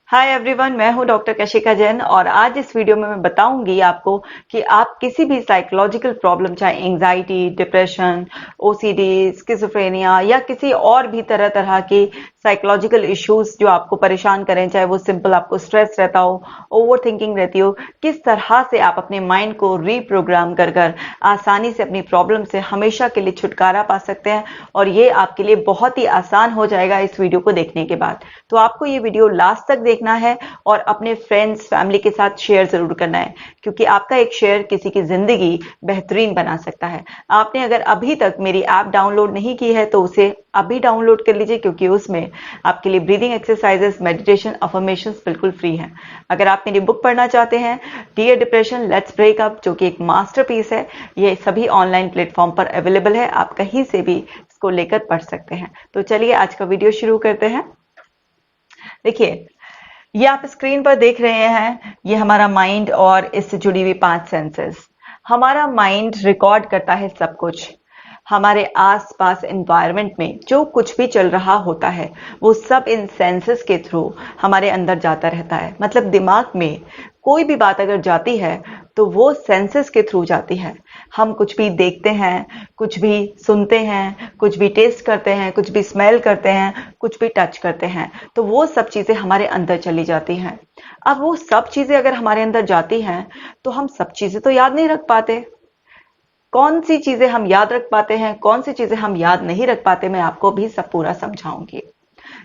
Hi everyone, मैं हूं doctor Kashika Jain और आज इस वीडियो में मैं बताऊंगी आपको कि आप किसी भी साइकोलॉजिकल प्रॉब्लम, चाहे एंजाइटी, डिप्रेशन, ओसीडी, स्किज़ोफ्रेनिया या किसी और भी तरह तरह की साइकोलॉजिकल इश्यूज जो आपको परेशान करें, चाहे वो सिंपल आपको स्ट्रेस रहता हो, ओवर थिंकिंग रहती हो, किस तरह से आप अपने माइंड को रीप्रोग्राम कर कर आसानी से अपनी प्रॉब्लम से हमेशा के लिए छुटकारा पा सकते हैं। और ये आपके लिए बहुत ही आसान हो जाएगा इस वीडियो को देखने के बाद। तो आपको ये वीडियो लास्ट तक देखना है और अपने फ्रेंड्स, फैमिली के साथ शेयर जरूर करना है, क्योंकि आपका एक शेयर किसी की जिंदगी बेहतरीन बना सकता है। आपने अगर अभी तक मेरी ऐप डाउनलोड नहीं की है तो उसे अभी डाउनलोड कर लीजिए, क्योंकि उसमें आपके लिए ब्रीदिंग एक्सरसाइजेस, मेडिटेशन, अफर्मेशंस बिल्कुल फ्री हैं। अगर आप मेरी बुक पढ़ना चाहते हैं, dear depression let's break up, जो कि एक मास्टरपीस है, ये सभी ऑनलाइन प्लेटफॉर्म पर अवेलेबल है। आप कहीं से भी इसको लेकर पढ़ सकते हैं। तो चलिए आज का वीडियो शुरू करते हैं। देखिए, ये आप स्क्रीन पर देख रहे हैं, ये हमारा माइंड और इससे जुड़ी हुई 5 सेंसेस। हमारा माइंड रिकॉर्ड करता है सब कुछ। हमारे आसपास एनवायरनमेंट में जो कुछ भी चल रहा होता है वो सब इन सेंसेस के थ्रू हमारे अंदर जाता रहता है। मतलब दिमाग में कोई भी बात अगर जाती है तो वो सेंसेस के थ्रू जाती है। हम कुछ भी देखते हैं, कुछ भी सुनते हैं, कुछ भी टेस्ट करते हैं, कुछ भी स्मेल करते हैं, कुछ भी टच करते हैं, तो वो सब चीजें हमारे अंदर चली जाती हैं। अब वो सब चीजें अगर हमारे अंदर जाती हैं तो हम सब चीजें तो याद नहीं रख पाते। कौन सी चीजें हम याद रख पाते हैं, कौन सी चीजें हम याद नहीं रख पाते, मैं आपको भी सब पूरा समझाऊंगी।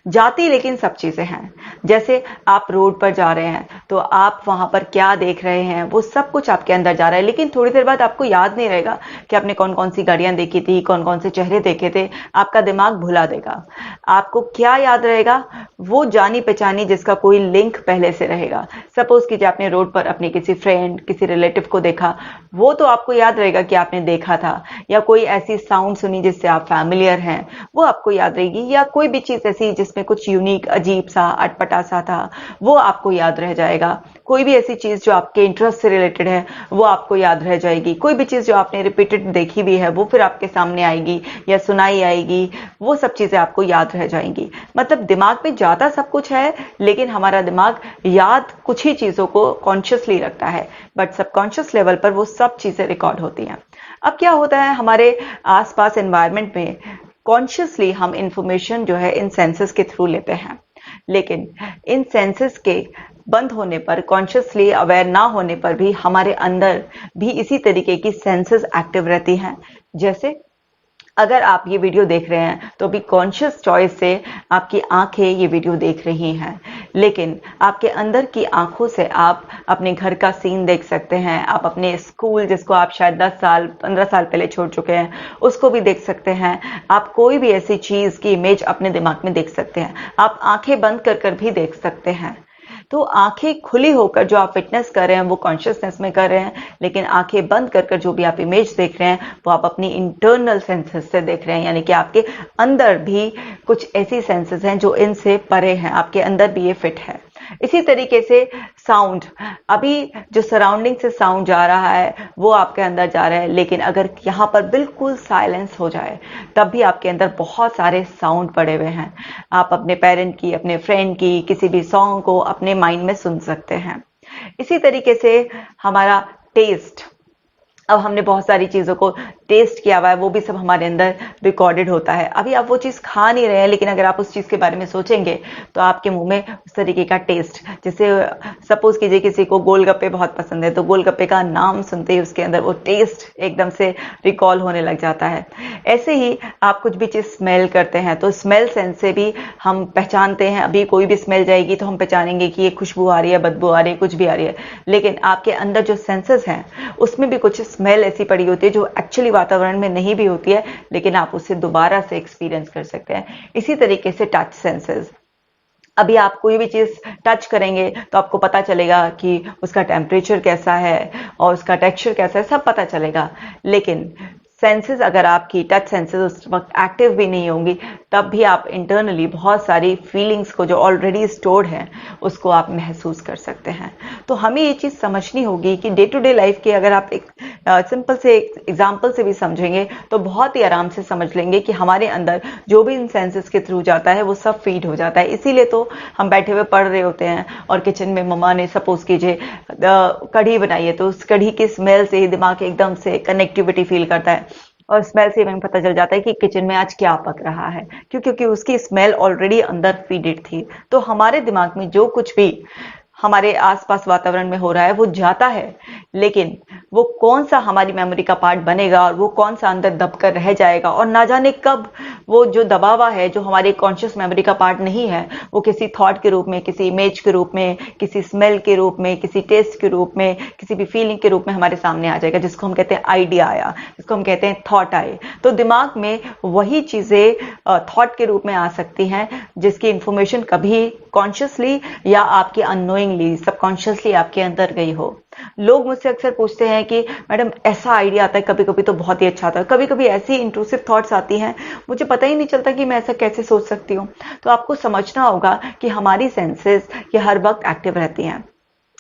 जाती लेकिन सब चीजें हैं। जैसे आप रोड पर जा रहे हैं तो आप वहां पर क्या देख रहे हैं, वो सब कुछ आपके अंदर जा रहा है, लेकिन थोड़ी देर बाद आपको याद नहीं रहेगा कि आपने कौन कौन सी गाड़ियां देखी थी, कौन कौन से चेहरे देखे थे। आपका दिमाग भुला देगा। आपको क्या याद रहेगा? वो जानी पहचानी जिसका कोई लिंक पहले से रहेगा। सपोज कीजिए आपने रोड पर अपने किसी फ्रेंड, किसी रिलेटिव को देखा, वो तो आपको याद रहेगा कि आपने देखा था। या कोई ऐसी साउंड सुनी जिससे आप फैमिलियर हैं, वो आपको याद रहेगी। या कोई भी चीज ऐसी जिसमें कुछ यूनिक, अजीब सा, अटपटा सा था, वो आपको याद रह जाएगा। कोई भी ऐसी चीज जो आपके इंटरेस्ट से रिलेटेड है वो आपको याद रह जाएगी। कोई भी चीज जो आपने रिपीटेड देखी भी है वो फिर आपके सामने आएगी या सुनाई आएगी, वो सब चीजें आपको याद रह जाएंगी। मतलब दिमाग में ज्यादा सब कुछ है, लेकिन हमारा दिमाग याद कुछ ही चीजों को कॉन्शियसली रखता है, बट सबकॉन्शियस लेवल पर वो सब चीजें रिकॉर्ड होती हैं। अब क्या होता है, हमारे आसपास एनवायरनमेंट में कॉन्शियसली हम इंफॉर्मेशन जो है इन सेंसेस के थ्रू लेते हैं, लेकिन इन सेंसेस के बंद होने पर, कॉन्शियसली अवेयर ना होने पर भी हमारे अंदर भी इसी तरीके की सेंसेस एक्टिव रहती हैं। जैसे अगर आप ये वीडियो देख रहे हैं तो अभी कॉन्शियस चॉइस से आपकी आंखें ये वीडियो देख रही हैं, लेकिन आपके अंदर की आंखों से आप अपने घर का सीन देख सकते हैं, आप अपने स्कूल, जिसको आप शायद 10 साल 15 साल पहले छोड़ चुके हैं, उसको भी देख सकते हैं। आप कोई भी ऐसी चीज की इमेज अपने दिमाग में देख सकते हैं। आप आंखें बंद कर कर भी देख सकते हैं। तो आंखें खुली होकर जो आप फिटनेस कर रहे हैं वो कॉन्शियसनेस में कर रहे हैं, लेकिन आंखें बंद कर कर जो भी आप इमेज देख रहे हैं वो आप अपनी इंटरनल सेंसेस से देख रहे हैं। यानी कि आपके अंदर भी कुछ ऐसी सेंसेस हैं जो इनसे परे हैं, आपके अंदर भी ये फिट है। इसी तरीके से साउंड, अभी जो सराउंडिंग से साउंड जा रहा है वो आपके अंदर जा रहा है, लेकिन अगर यहाँ पर बिल्कुल साइलेंस हो जाए तब भी आपके अंदर बहुत सारे साउंड पड़े हुए हैं। आप अपने पेरेंट की, अपने फ्रेंड की, किसी भी सॉन्ग को अपने माइंड में सुन सकते हैं। इसी तरीके से हमारा टेस्ट, अब हमने बहुत सारी चीजों को टेस्ट किया हुआ है, वो भी सब हमारे अंदर रिकॉर्डेड होता है। अभी आप वो चीज खा नहीं रहे हैं, लेकिन अगर आप उस चीज के बारे में सोचेंगे तो आपके मुंह में उस तरीके का टेस्ट, जैसे सपोज कीजिए किसी को गोलगप्पे बहुत पसंद है, तो गोलगप्पे का नाम सुनते ही उसके अंदर वो टेस्ट एकदम से रिकॉल होने लग जाता है। ऐसे ही आप कुछ भी चीज स्मेल करते हैं तो स्मेल सेंस से भी हम पहचानते हैं। अभी कोई भी स्मेल जाएगी तो हम पहचानेंगे कि ये खुशबू आ रही है, बदबू आ रही है, कुछ भी आ रही है, लेकिन आपके अंदर जो सेंसेस हैं उसमें भी कुछ स्मेल ऐसी पड़ी होती है जो एक्चुअली वातावरण में नहीं भी होती है, लेकिन आप उसे दोबारा से एक्सपीरियंस कर सकते हैं। इसी तरीके से टच सेंसेस, अभी आप कोई भी चीज टच करेंगे तो आपको पता चलेगा कि उसका टेम्परेचर कैसा है और उसका टेक्सचर कैसा है, सब पता चलेगा। लेकिन सेंसेस, अगर आपकी टच सेंसेस उस वक्त एक्टिव भी नहीं होंगी, तब भी आप इंटरनली बहुत सारी फीलिंग्स को जो ऑलरेडी स्टोर्ड हैं उसको आप महसूस कर सकते हैं। तो हमें ये चीज समझनी होगी कि डे टू डे लाइफ की अगर आप एक सिंपल से एग्जाम्पल से भी समझेंगे तो बहुत ही आराम से समझ लेंगे कि हमारे अंदर जो भी इन सेंसेस के थ्रू जाता है वो सब फीड हो जाता है। इसीलिए तो हम बैठे हुए पढ़ रहे होते हैं और किचन में मम्मा ने सपोज कीजिए कढ़ी बनाई है, तो उस कढ़ी की स्मेल से ही दिमाग एकदम से कनेक्टिविटी फील करता है और स्मेल से हमें पता चल जाता है कि किचन में आज क्या पक रहा है, क्योंकि उसकी स्मेल ऑलरेडी अंदर फीडेड थी। तो हमारे दिमाग में जो कुछ भी हमारे आसपास वातावरण में हो रहा है वो जाता है, लेकिन वो कौन सा हमारी मेमोरी का पार्ट बनेगा और वो कौन सा अंदर दबकर रह जाएगा और ना जाने कब वो जो दबा हुआ है, जो हमारे कॉन्शियस मेमोरी का पार्ट नहीं है, वो किसी थॉट के रूप में, किसी इमेज के रूप में, किसी स्मेल के रूप में, किसी टेस्ट के रूप में, किसी भी फीलिंग के रूप में हमारे सामने आ जाएगा, जिसको हम कहते हैं आइडिया आया, जिसको हम कहते हैं थॉट आए। तो दिमाग में वही चीजें थॉट के रूप में आ सकती हैं जिसकी इंफॉर्मेशन कभी कॉन्शियसली या आपके अननोइंगली सबकॉन्शियसली आपके अंदर गई हो। लोग मुझसे अक्सर पूछते हैं कि मैडम ऐसा आइडिया आता है, कभी कभी तो बहुत ही अच्छा आता है, कभी कभी ऐसी इंट्रूसिव थॉट्स आती हैं मुझे पता ही नहीं चलता कि मैं ऐसा कैसे सोच सकती हूँ। तो आपको समझना होगा कि हमारी सेंसेस ये हर वक्त एक्टिव रहती हैं।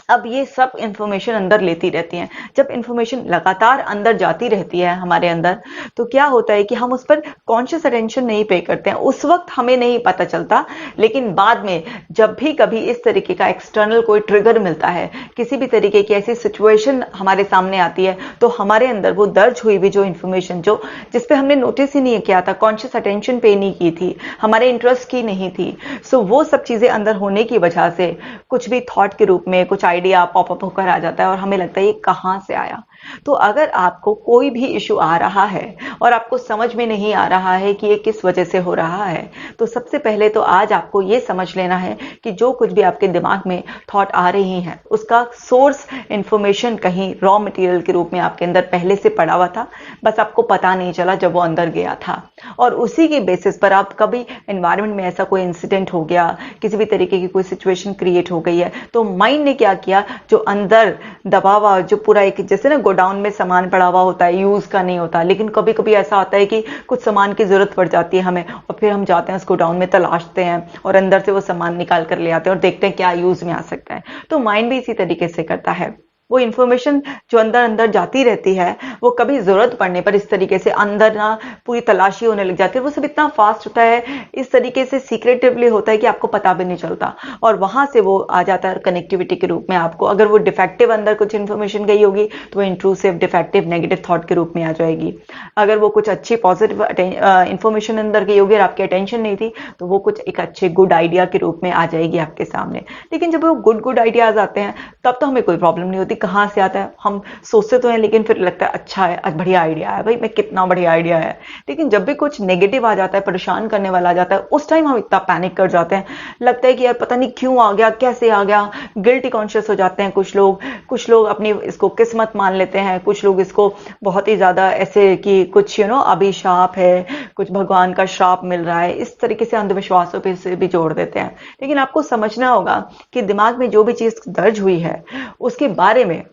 अब ये सब इंफॉर्मेशन अंदर लेती रहती हैं। जब इंफॉर्मेशन लगातार अंदर जाती रहती है हमारे अंदर, तो क्या होता है कि हम उस पर कॉन्शियस अटेंशन नहीं पे करते हैं, उस वक्त हमें नहीं पता चलता, लेकिन बाद में जब भी कभी इस तरीके का एक्सटर्नल कोई ट्रिगर मिलता है, किसी भी तरीके की ऐसी सिचुएशन हमारे सामने आती है, तो हमारे अंदर वो दर्ज हुई भी जो इंफॉर्मेशन जो जिस पे हमने नोटिस ही नहीं किया था, कॉन्शियस अटेंशन पे नहीं की थी, हमारे इंटरेस्ट की नहीं थी, सो वो सब चीजें अंदर होने की वजह से कुछ भी थॉट के रूप में कुछ आइडिया पॉपअप होकर आ जाता है और हमें लगता है ये कहां से आया। तो अगर आपको कोई भी इशू आ रहा है और आपको समझ में नहीं आ रहा है कि ये किस वजह से हो रहा है, तो सबसे पहले तो आज आपको ये समझ लेना है कि जो कुछ भी आपके दिमाग में थॉट आ रही है उसका सोर्स इंफॉर्मेशन कहीं रॉ मटेरियल के रूप में आपके अंदर पहले से पड़ा हुआ था, बस आपको पता नहीं चला जब वो अंदर गया था। और उसी के बेसिस पर आप कभी एनवायरनमेंट में ऐसा कोई इंसिडेंट हो गया, किसी भी तरीके की कोई सिचुएशन क्रिएट हो गई है, तो माइंड ने क्या किया, जो अंदर दबा हुआ जो पूरा एक जैसे ना गोडाउन में सामान पड़ा हुआ होता है, यूज का नहीं होता, लेकिन कभी कभी ऐसा होता है कि कुछ सामान की जरूरत पड़ जाती है हमें और फिर हम जाते हैं उस गोडाउन में, तलाशते हैं और अंदर से वो सामान निकाल कर ले आते हैं और देखते हैं क्या यूज में आ सकता है। तो माइंड भी इसी तरीके से करता है। वो इंफॉर्मेशन जो अंदर अंदर जाती रहती है वो कभी जरूरत पड़ने पर इस तरीके से अंदर ना पूरी तलाशी होने लग जाती है। वो सब इतना फास्ट होता है, इस तरीके से सीक्रेटिवली होता है कि आपको पता भी नहीं चलता, और वहां से वो आ जाता है कनेक्टिविटी के रूप में आपको। अगर वो डिफेक्टिव अंदर कुछ इंफॉर्मेशन गई होगी तो वो इंट्रूसिव डिफेक्टिव नेगेटिव थॉट के रूप में आ जाएगी। अगर वो कुछ अच्छी पॉजिटिव इंफॉर्मेशन अंदर गई होगी और आपकी अटेंशन नहीं थी तो वो कुछ एक अच्छे गुड आइडिया के रूप में आ जाएगी आपके सामने। लेकिन जब वो गुड आइडियाज आते हैं तब तो हमें कोई प्रॉब्लम नहीं होती कहां से आता है, हम सोचते तो हैं लेकिन फिर लगता है अच्छा है, आज बढ़िया आइडिया है, भाई मैं कितना बढ़िया आइडिया है। लेकिन जब भी कुछ नेगेटिव आ जाता है, परेशान करने वाला आ जाता है, उस टाइम हम इतना पैनिक कर जाते हैं, लगता है कि यार पता नहीं क्यों आ गया, कैसे आ गया, गिल्टी कॉन्शियस हो जाते हैं कुछ लोग अपनी इसको किस्मत मान लेते हैं, कुछ लोग इसको बहुत ही ज्यादा ऐसे कि कुछ अभिशाप है, कुछ भगवान का श्राप मिल रहा है, इस तरीके से अंधविश्वासों पे से भी जोड़ देते हैं। लेकिन आपको समझना होगा कि दिमाग में जो भी चीज दर्ज हुई है उसके बारे में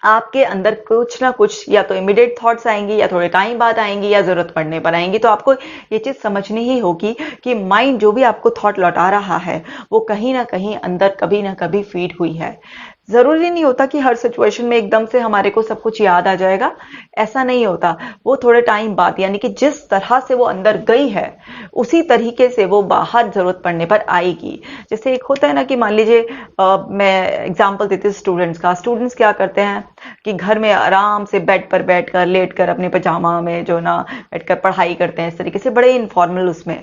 आपके अंदर कुछ ना कुछ या तो इमीडिएट थॉट्स आएंगी या थोड़े टाइम बाद आएंगी या जरूरत पड़ने पर आएंगी। तो आपको ये चीज समझनी ही होगी कि माइंड जो भी आपको थॉट लौटा रहा है वो कहीं ना कहीं अंदर कभी ना कभी फीड हुई है। जरूरी नहीं होता कि हर सिचुएशन में एकदम से हमारे को सब कुछ याद आ जाएगा, ऐसा नहीं होता। वो थोड़े टाइम बाद, यानी कि जिस तरह से वो अंदर गई है उसी तरीके से वो बाहर जरूरत पड़ने पर आएगी। जैसे एक होता है ना कि मान लीजिए मैं एग्जांपल देती हूँ स्टूडेंट्स का। स्टूडेंट्स क्या करते हैं कि घर में आराम से बेड पर बैठकर लेटकर अपने पजामा में जो ना बैठकर पढ़ाई करते हैं, इस तरीके से बड़े इनफॉर्मल उसमें।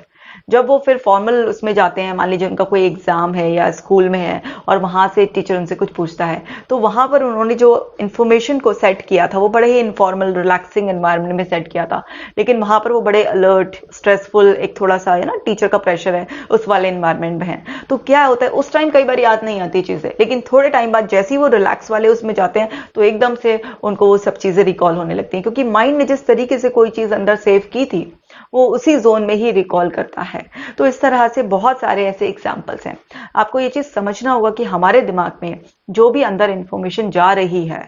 जब वो फिर फॉर्मल उसमें जाते हैं, मान लीजिए उनका कोई एग्जाम है या स्कूल में है और वहां से टीचर उनसे कुछ पूछता है, तो वहां पर उन्होंने जो इन्फॉर्मेशन को सेट किया था वो बड़े ही इनफॉर्मल रिलैक्सिंग एनवायरनमेंट में सेट किया था, लेकिन वहां पर वो बड़े अलर्ट स्ट्रेसफुल एक थोड़ा सा है ना टीचर का प्रेशर है उस वाले एनवायरनमेंट में है। तो क्या होता है उस टाइम कई बार याद नहीं आती चीजें, लेकिन थोड़े टाइम बाद जैसे ही वो रिलैक्स वाले उसमें जाते हैं तो एकदम से उनको वो सब चीजें रिकॉल होने लगती हैं, क्योंकि माइंड ने जिस तरीके से कोई चीज अंदर सेव की थी वो उसी जोन में ही रिकॉल करता है। तो इस तरह से बहुत सारे ऐसे एग्जाम्पल्स हैं। आपको ये चीज समझना होगा कि हमारे दिमाग में जो भी अंदर इंफॉर्मेशन जा रही है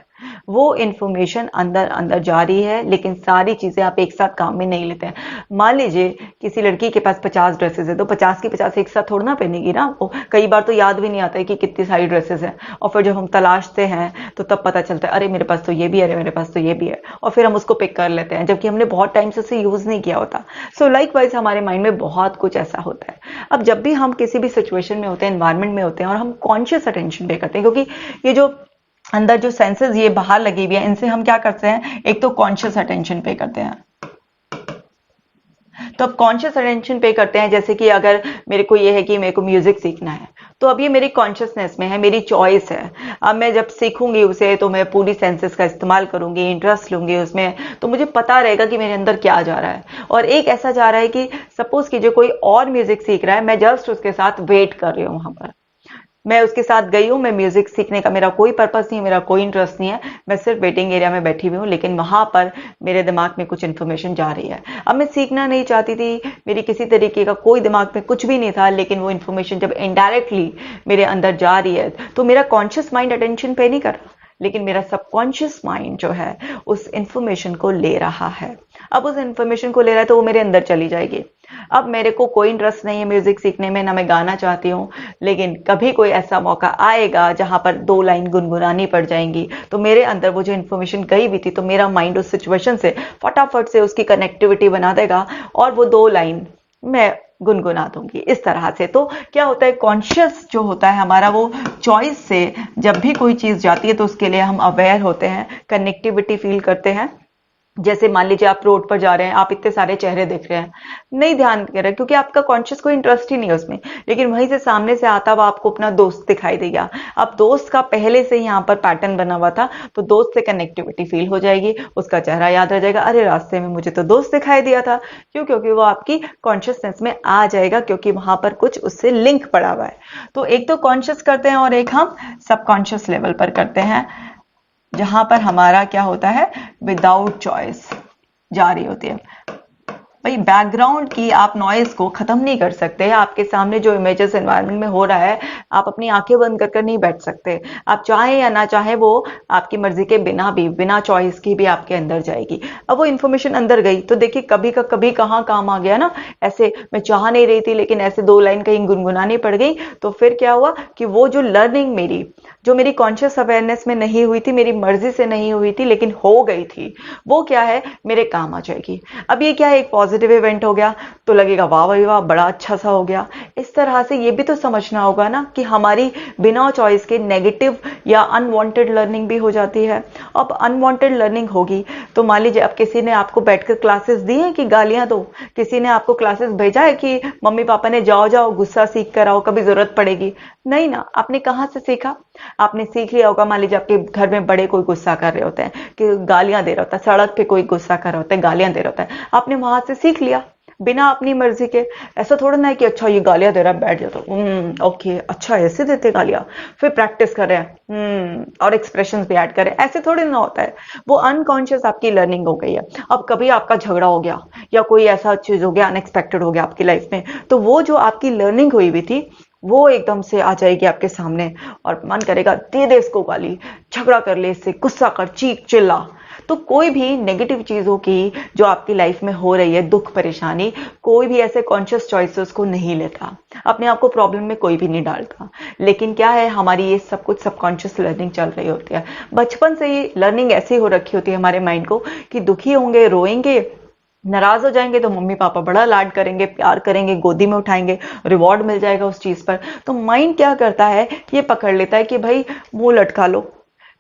वो इंफॉर्मेशन अंदर अंदर जा रही है, लेकिन सारी चीजें आप एक साथ काम में नहीं लेते हैं। मान लीजिए किसी लड़की के पास 50 ड्रेसेस है, तो 50 की 50 एक साथ थोड़ा ना पहनेगी ना वो। कई बार तो याद भी नहीं आता है कि कितनी सारी ड्रेसेस हैं, और फिर जब हम तलाशते हैं तो तब पता चलता है अरे मेरे पास तो ये भी है, अरे मेरे पास तो ये भी है, और फिर हम उसको पिक कर लेते हैं जबकि हमने बहुत टाइम से उसे यूज नहीं किया होता। सो लाइक वाइज हमारे माइंड में बहुत कुछ ऐसा होता है। अब जब भी हम किसी भी सिचुएशन में होते हैं, एनवायरमेंट में होते हैं, और हम कॉन्शियस अटेंशन पे करते हैं, क्योंकि ये जो अंदर जो सेंसेस ये बाहर लगी हुई है, इनसे हम क्या करते हैं, एक तो कॉन्शियस अटेंशन पे करते हैं। तो अब कॉन्शियस अटेंशन पे करते हैं, जैसे कि अगर मेरे को ये है कि मेरे को म्यूजिक सीखना है, तो अब ये मेरी कॉन्शियसनेस में है, मेरी चॉइस है। अब मैं जब सीखूंगी उसे तो मैं पूरी सेंसेस का इस्तेमाल करूंगी, इंटरेस्ट लूंगी उसमें, तो मुझे पता रहेगा कि मेरे अंदर क्या जा रहा है। और एक ऐसा जा रहा है कि सपोज कीजिए कोई और म्यूजिक सीख रहा है, मैं जस्ट उसके साथ वेट कर रही हूँ वहां पर, मैं उसके साथ गई हूँ, मैं म्यूजिक सीखने का मेरा कोई पर्पस नहीं है, मेरा कोई इंटरेस्ट नहीं है, मैं सिर्फ वेटिंग एरिया में बैठी हुई हूँ, लेकिन वहां पर मेरे दिमाग में कुछ इन्फॉर्मेशन जा रही है। अब मैं सीखना नहीं चाहती थी, मेरी किसी तरीके का कोई दिमाग में कुछ भी नहीं था, लेकिन वो इन्फॉर्मेशन जब इनडायरेक्टली मेरे अंदर जा रही है, तो मेरा कॉन्शियस माइंड अटेंशन पे नहीं कर रहा, लेकिन मेरा सबकॉन्शियस माइंड जो है उस इंफॉर्मेशन को ले रहा है। अब उस इंफॉर्मेशन को ले रहा है तो वो मेरे अंदर चली जाएगी। अब मेरे को कोई इंटरेस्ट नहीं है म्यूजिक सीखने में, ना मैं गाना चाहती हूँ, लेकिन कभी कोई ऐसा मौका आएगा जहां पर 2 लाइन गुनगुनानी पड़ जाएंगी, तो मेरे अंदर वो जो इन्फॉर्मेशन गई हुई थी, तो मेरा माइंड उस सिचुएशन से फटाफट से उसकी कनेक्टिविटी बना देगा, और वो 2 लाइन मैं गुनगुना दूंगी इस तरह से। तो क्या होता है, कॉन्शियस जो होता है हमारा, वो चॉइस से जब भी कोई चीज जाती है तो उसके लिए हम अवेयर होते हैं, कनेक्टिविटी फील करते हैं। जैसे मान लीजिए आप रोड पर जा रहे हैं, आप इतने सारे चेहरे देख रहे हैं, नहीं ध्यान कर रहे क्योंकि आपका कॉन्शियस कोई इंटरेस्ट ही नहीं है उसमें, लेकिन वहीं से सामने से आता हुआ आपको अपना दोस्त दिखाई देगा। अब दोस्त का पहले से ही यहाँ पर पैटर्न बना हुआ था, तो दोस्त से कनेक्टिविटी फील हो जाएगी, उसका चेहरा याद रह जाएगा, अरे रास्ते में मुझे तो दोस्त दिखाई दिया था। क्यों? क्योंकि वो आपकी कॉन्शियसनेस में आ जाएगा, क्योंकि वहां पर कुछ उससे लिंक पड़ा हुआ है। तो एक तो कॉन्शियस करते हैं और एक हम सबकॉन्शियस लेवल पर करते हैं, जहां पर हमारा क्या होता है, विदाउट चॉइस जा रही होती है। भाई बैकग्राउंड की आप नॉइज को खत्म नहीं कर सकते, आपके सामने जो इमेजेस एनवायरनमेंट में हो रहा है, आप अपनी आंखें बंद कर नहीं बैठ सकते। आप चाहे या ना चाहे वो आपकी मर्जी के बिना भी, बिना चॉइस की भी आपके अंदर जाएगी। अब वो इन्फॉर्मेशन अंदर गई तो देखिए कभी का कभी कहाँ काम आ गया ना। ऐसे मैं चाह नहीं रही थी, लेकिन ऐसे 2 लाइन कहीं गुनगुनानी पड़ गई, तो फिर क्या हुआ कि वो जो लर्निंग मेरी, जो मेरी कॉन्शियस अवेयरनेस में नहीं हुई थी, मेरी मर्जी से नहीं हुई थी, लेकिन हो गई थी, वो क्या है, मेरे काम आ जाएगी। अब ये क्या है, एक पॉजिटिव इवेंट हो गया, तो लगेगा वाह भाई वाह, बड़ा अच्छा सा हो गया। इस तरह से ये भी तो समझना होगा ना कि हमारी बिना चॉइस के नेगेटिव या अनवांटेड लर्निंग भी हो जाती है। अब अनवांटेड लर्निंग होगी तो मान लीजिए अब किसी ने आपको बैठकर क्लासेस दी है कि गालियां दो, किसी ने आपको क्लासेस भेजा है कि मम्मी पापा ने जाओ जाओ गुस्सा सीख कर आओ, कभी जरूरत पड़ेगी, नहीं ना। आपने कहां से सीखा? आपने सीख लिया होगा, मान लीजिए आपके घर में बड़े कोई गुस्सा कर रहे होते हैं, कि गालियां दे रहा होता है, सड़क पे कोई गुस्सा कर रहा होता है, गालियां दे रहा होता है, आपने वहां से सीख लिया बिना अपनी मर्जी के। ऐसा थोड़ा ना है कि अच्छा ये गालियां दे रहा है, बैठ जाओ, ओके अच्छा ऐसे देते गालियां, फिर प्रैक्टिस कर रहे हैं, और एक्सप्रेशंस भी ऐड करें, ऐसे थोड़ी ना होता है। वो अनकॉन्शियस आपकी लर्निंग हो गई है। अब कभी आपका झगड़ा हो गया या कोई ऐसा चीज हो गया, अनएक्सपेक्टेड हो गया आपकी लाइफ में, तो वो जो आपकी लर्निंग हुई हुई थी वो एकदम से आ जाएगी आपके सामने, और मन करेगा दे दे इसको गाली, झगड़ा कर ले इससे, गुस्सा कर, चीख चिल्ला। तो कोई भी नेगेटिव चीजों की जो आपकी लाइफ में हो रही है, दुख परेशानी, कोई भी ऐसे कॉन्शियस चॉइसेस को नहीं लेता, अपने आप को प्रॉब्लम में कोई भी नहीं डालता। लेकिन क्या है, हमारी ये सब कुछ सबकॉन्शियस लर्निंग चल रही होती है। बचपन से ही लर्निंग ऐसी हो रखी होती है हमारे माइंड को कि दुखी होंगे, रोएंगे, नाराज हो जाएंगे तो मम्मी पापा बड़ा लाड करेंगे, प्यार करेंगे, गोदी में उठाएंगे, रिवॉर्ड मिल जाएगा उस चीज पर। तो माइंड क्या करता है, ये पकड़ लेता है कि भाई मुंह लटका लो,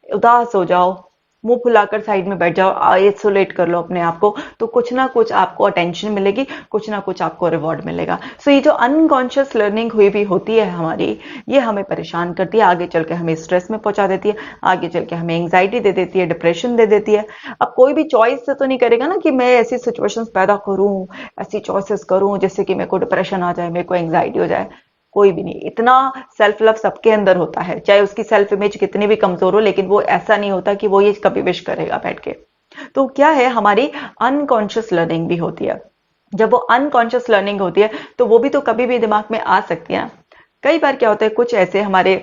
उदास हो जाओ, मुंह फुलाकर साइड में बैठ जाओ, आइसोलेट कर लो अपने आप को, तो कुछ ना कुछ आपको अटेंशन मिलेगी, कुछ ना कुछ आपको रिवॉर्ड मिलेगा। सो ये जो अनकॉन्शियस लर्निंग हुई भी होती है हमारी, ये हमें परेशान करती है, आगे चल के हमें स्ट्रेस में पहुंचा देती है, आगे चल के हमें एंग्जाइटी दे देती है, डिप्रेशन दे देती है। अब कोई भी चॉइस से तो नहीं करेगा ना कि मैं ऐसी सिचुएशंस पैदा करूं, ऐसी चॉइसेस करूं जिससे कि मेरे को डिप्रेशन आ जाए, मेरे को एंग्जाइटी हो जाए। कोई भी नहीं। इतना सेल्फ लव सबके अंदर होता है, चाहे उसकी सेल्फ इमेज कितनी भी कमजोर हो, लेकिन वो ऐसा नहीं होता कि वो ये कभी विश करेगा बैठ के। तो क्या है, हमारी अनकॉन्शियस लर्निंग भी होती है। जब वो अनकॉन्शियस लर्निंग होती है तो वो भी तो कभी भी दिमाग में आ सकती है। कई बार क्या होता है, कुछ ऐसे हमारे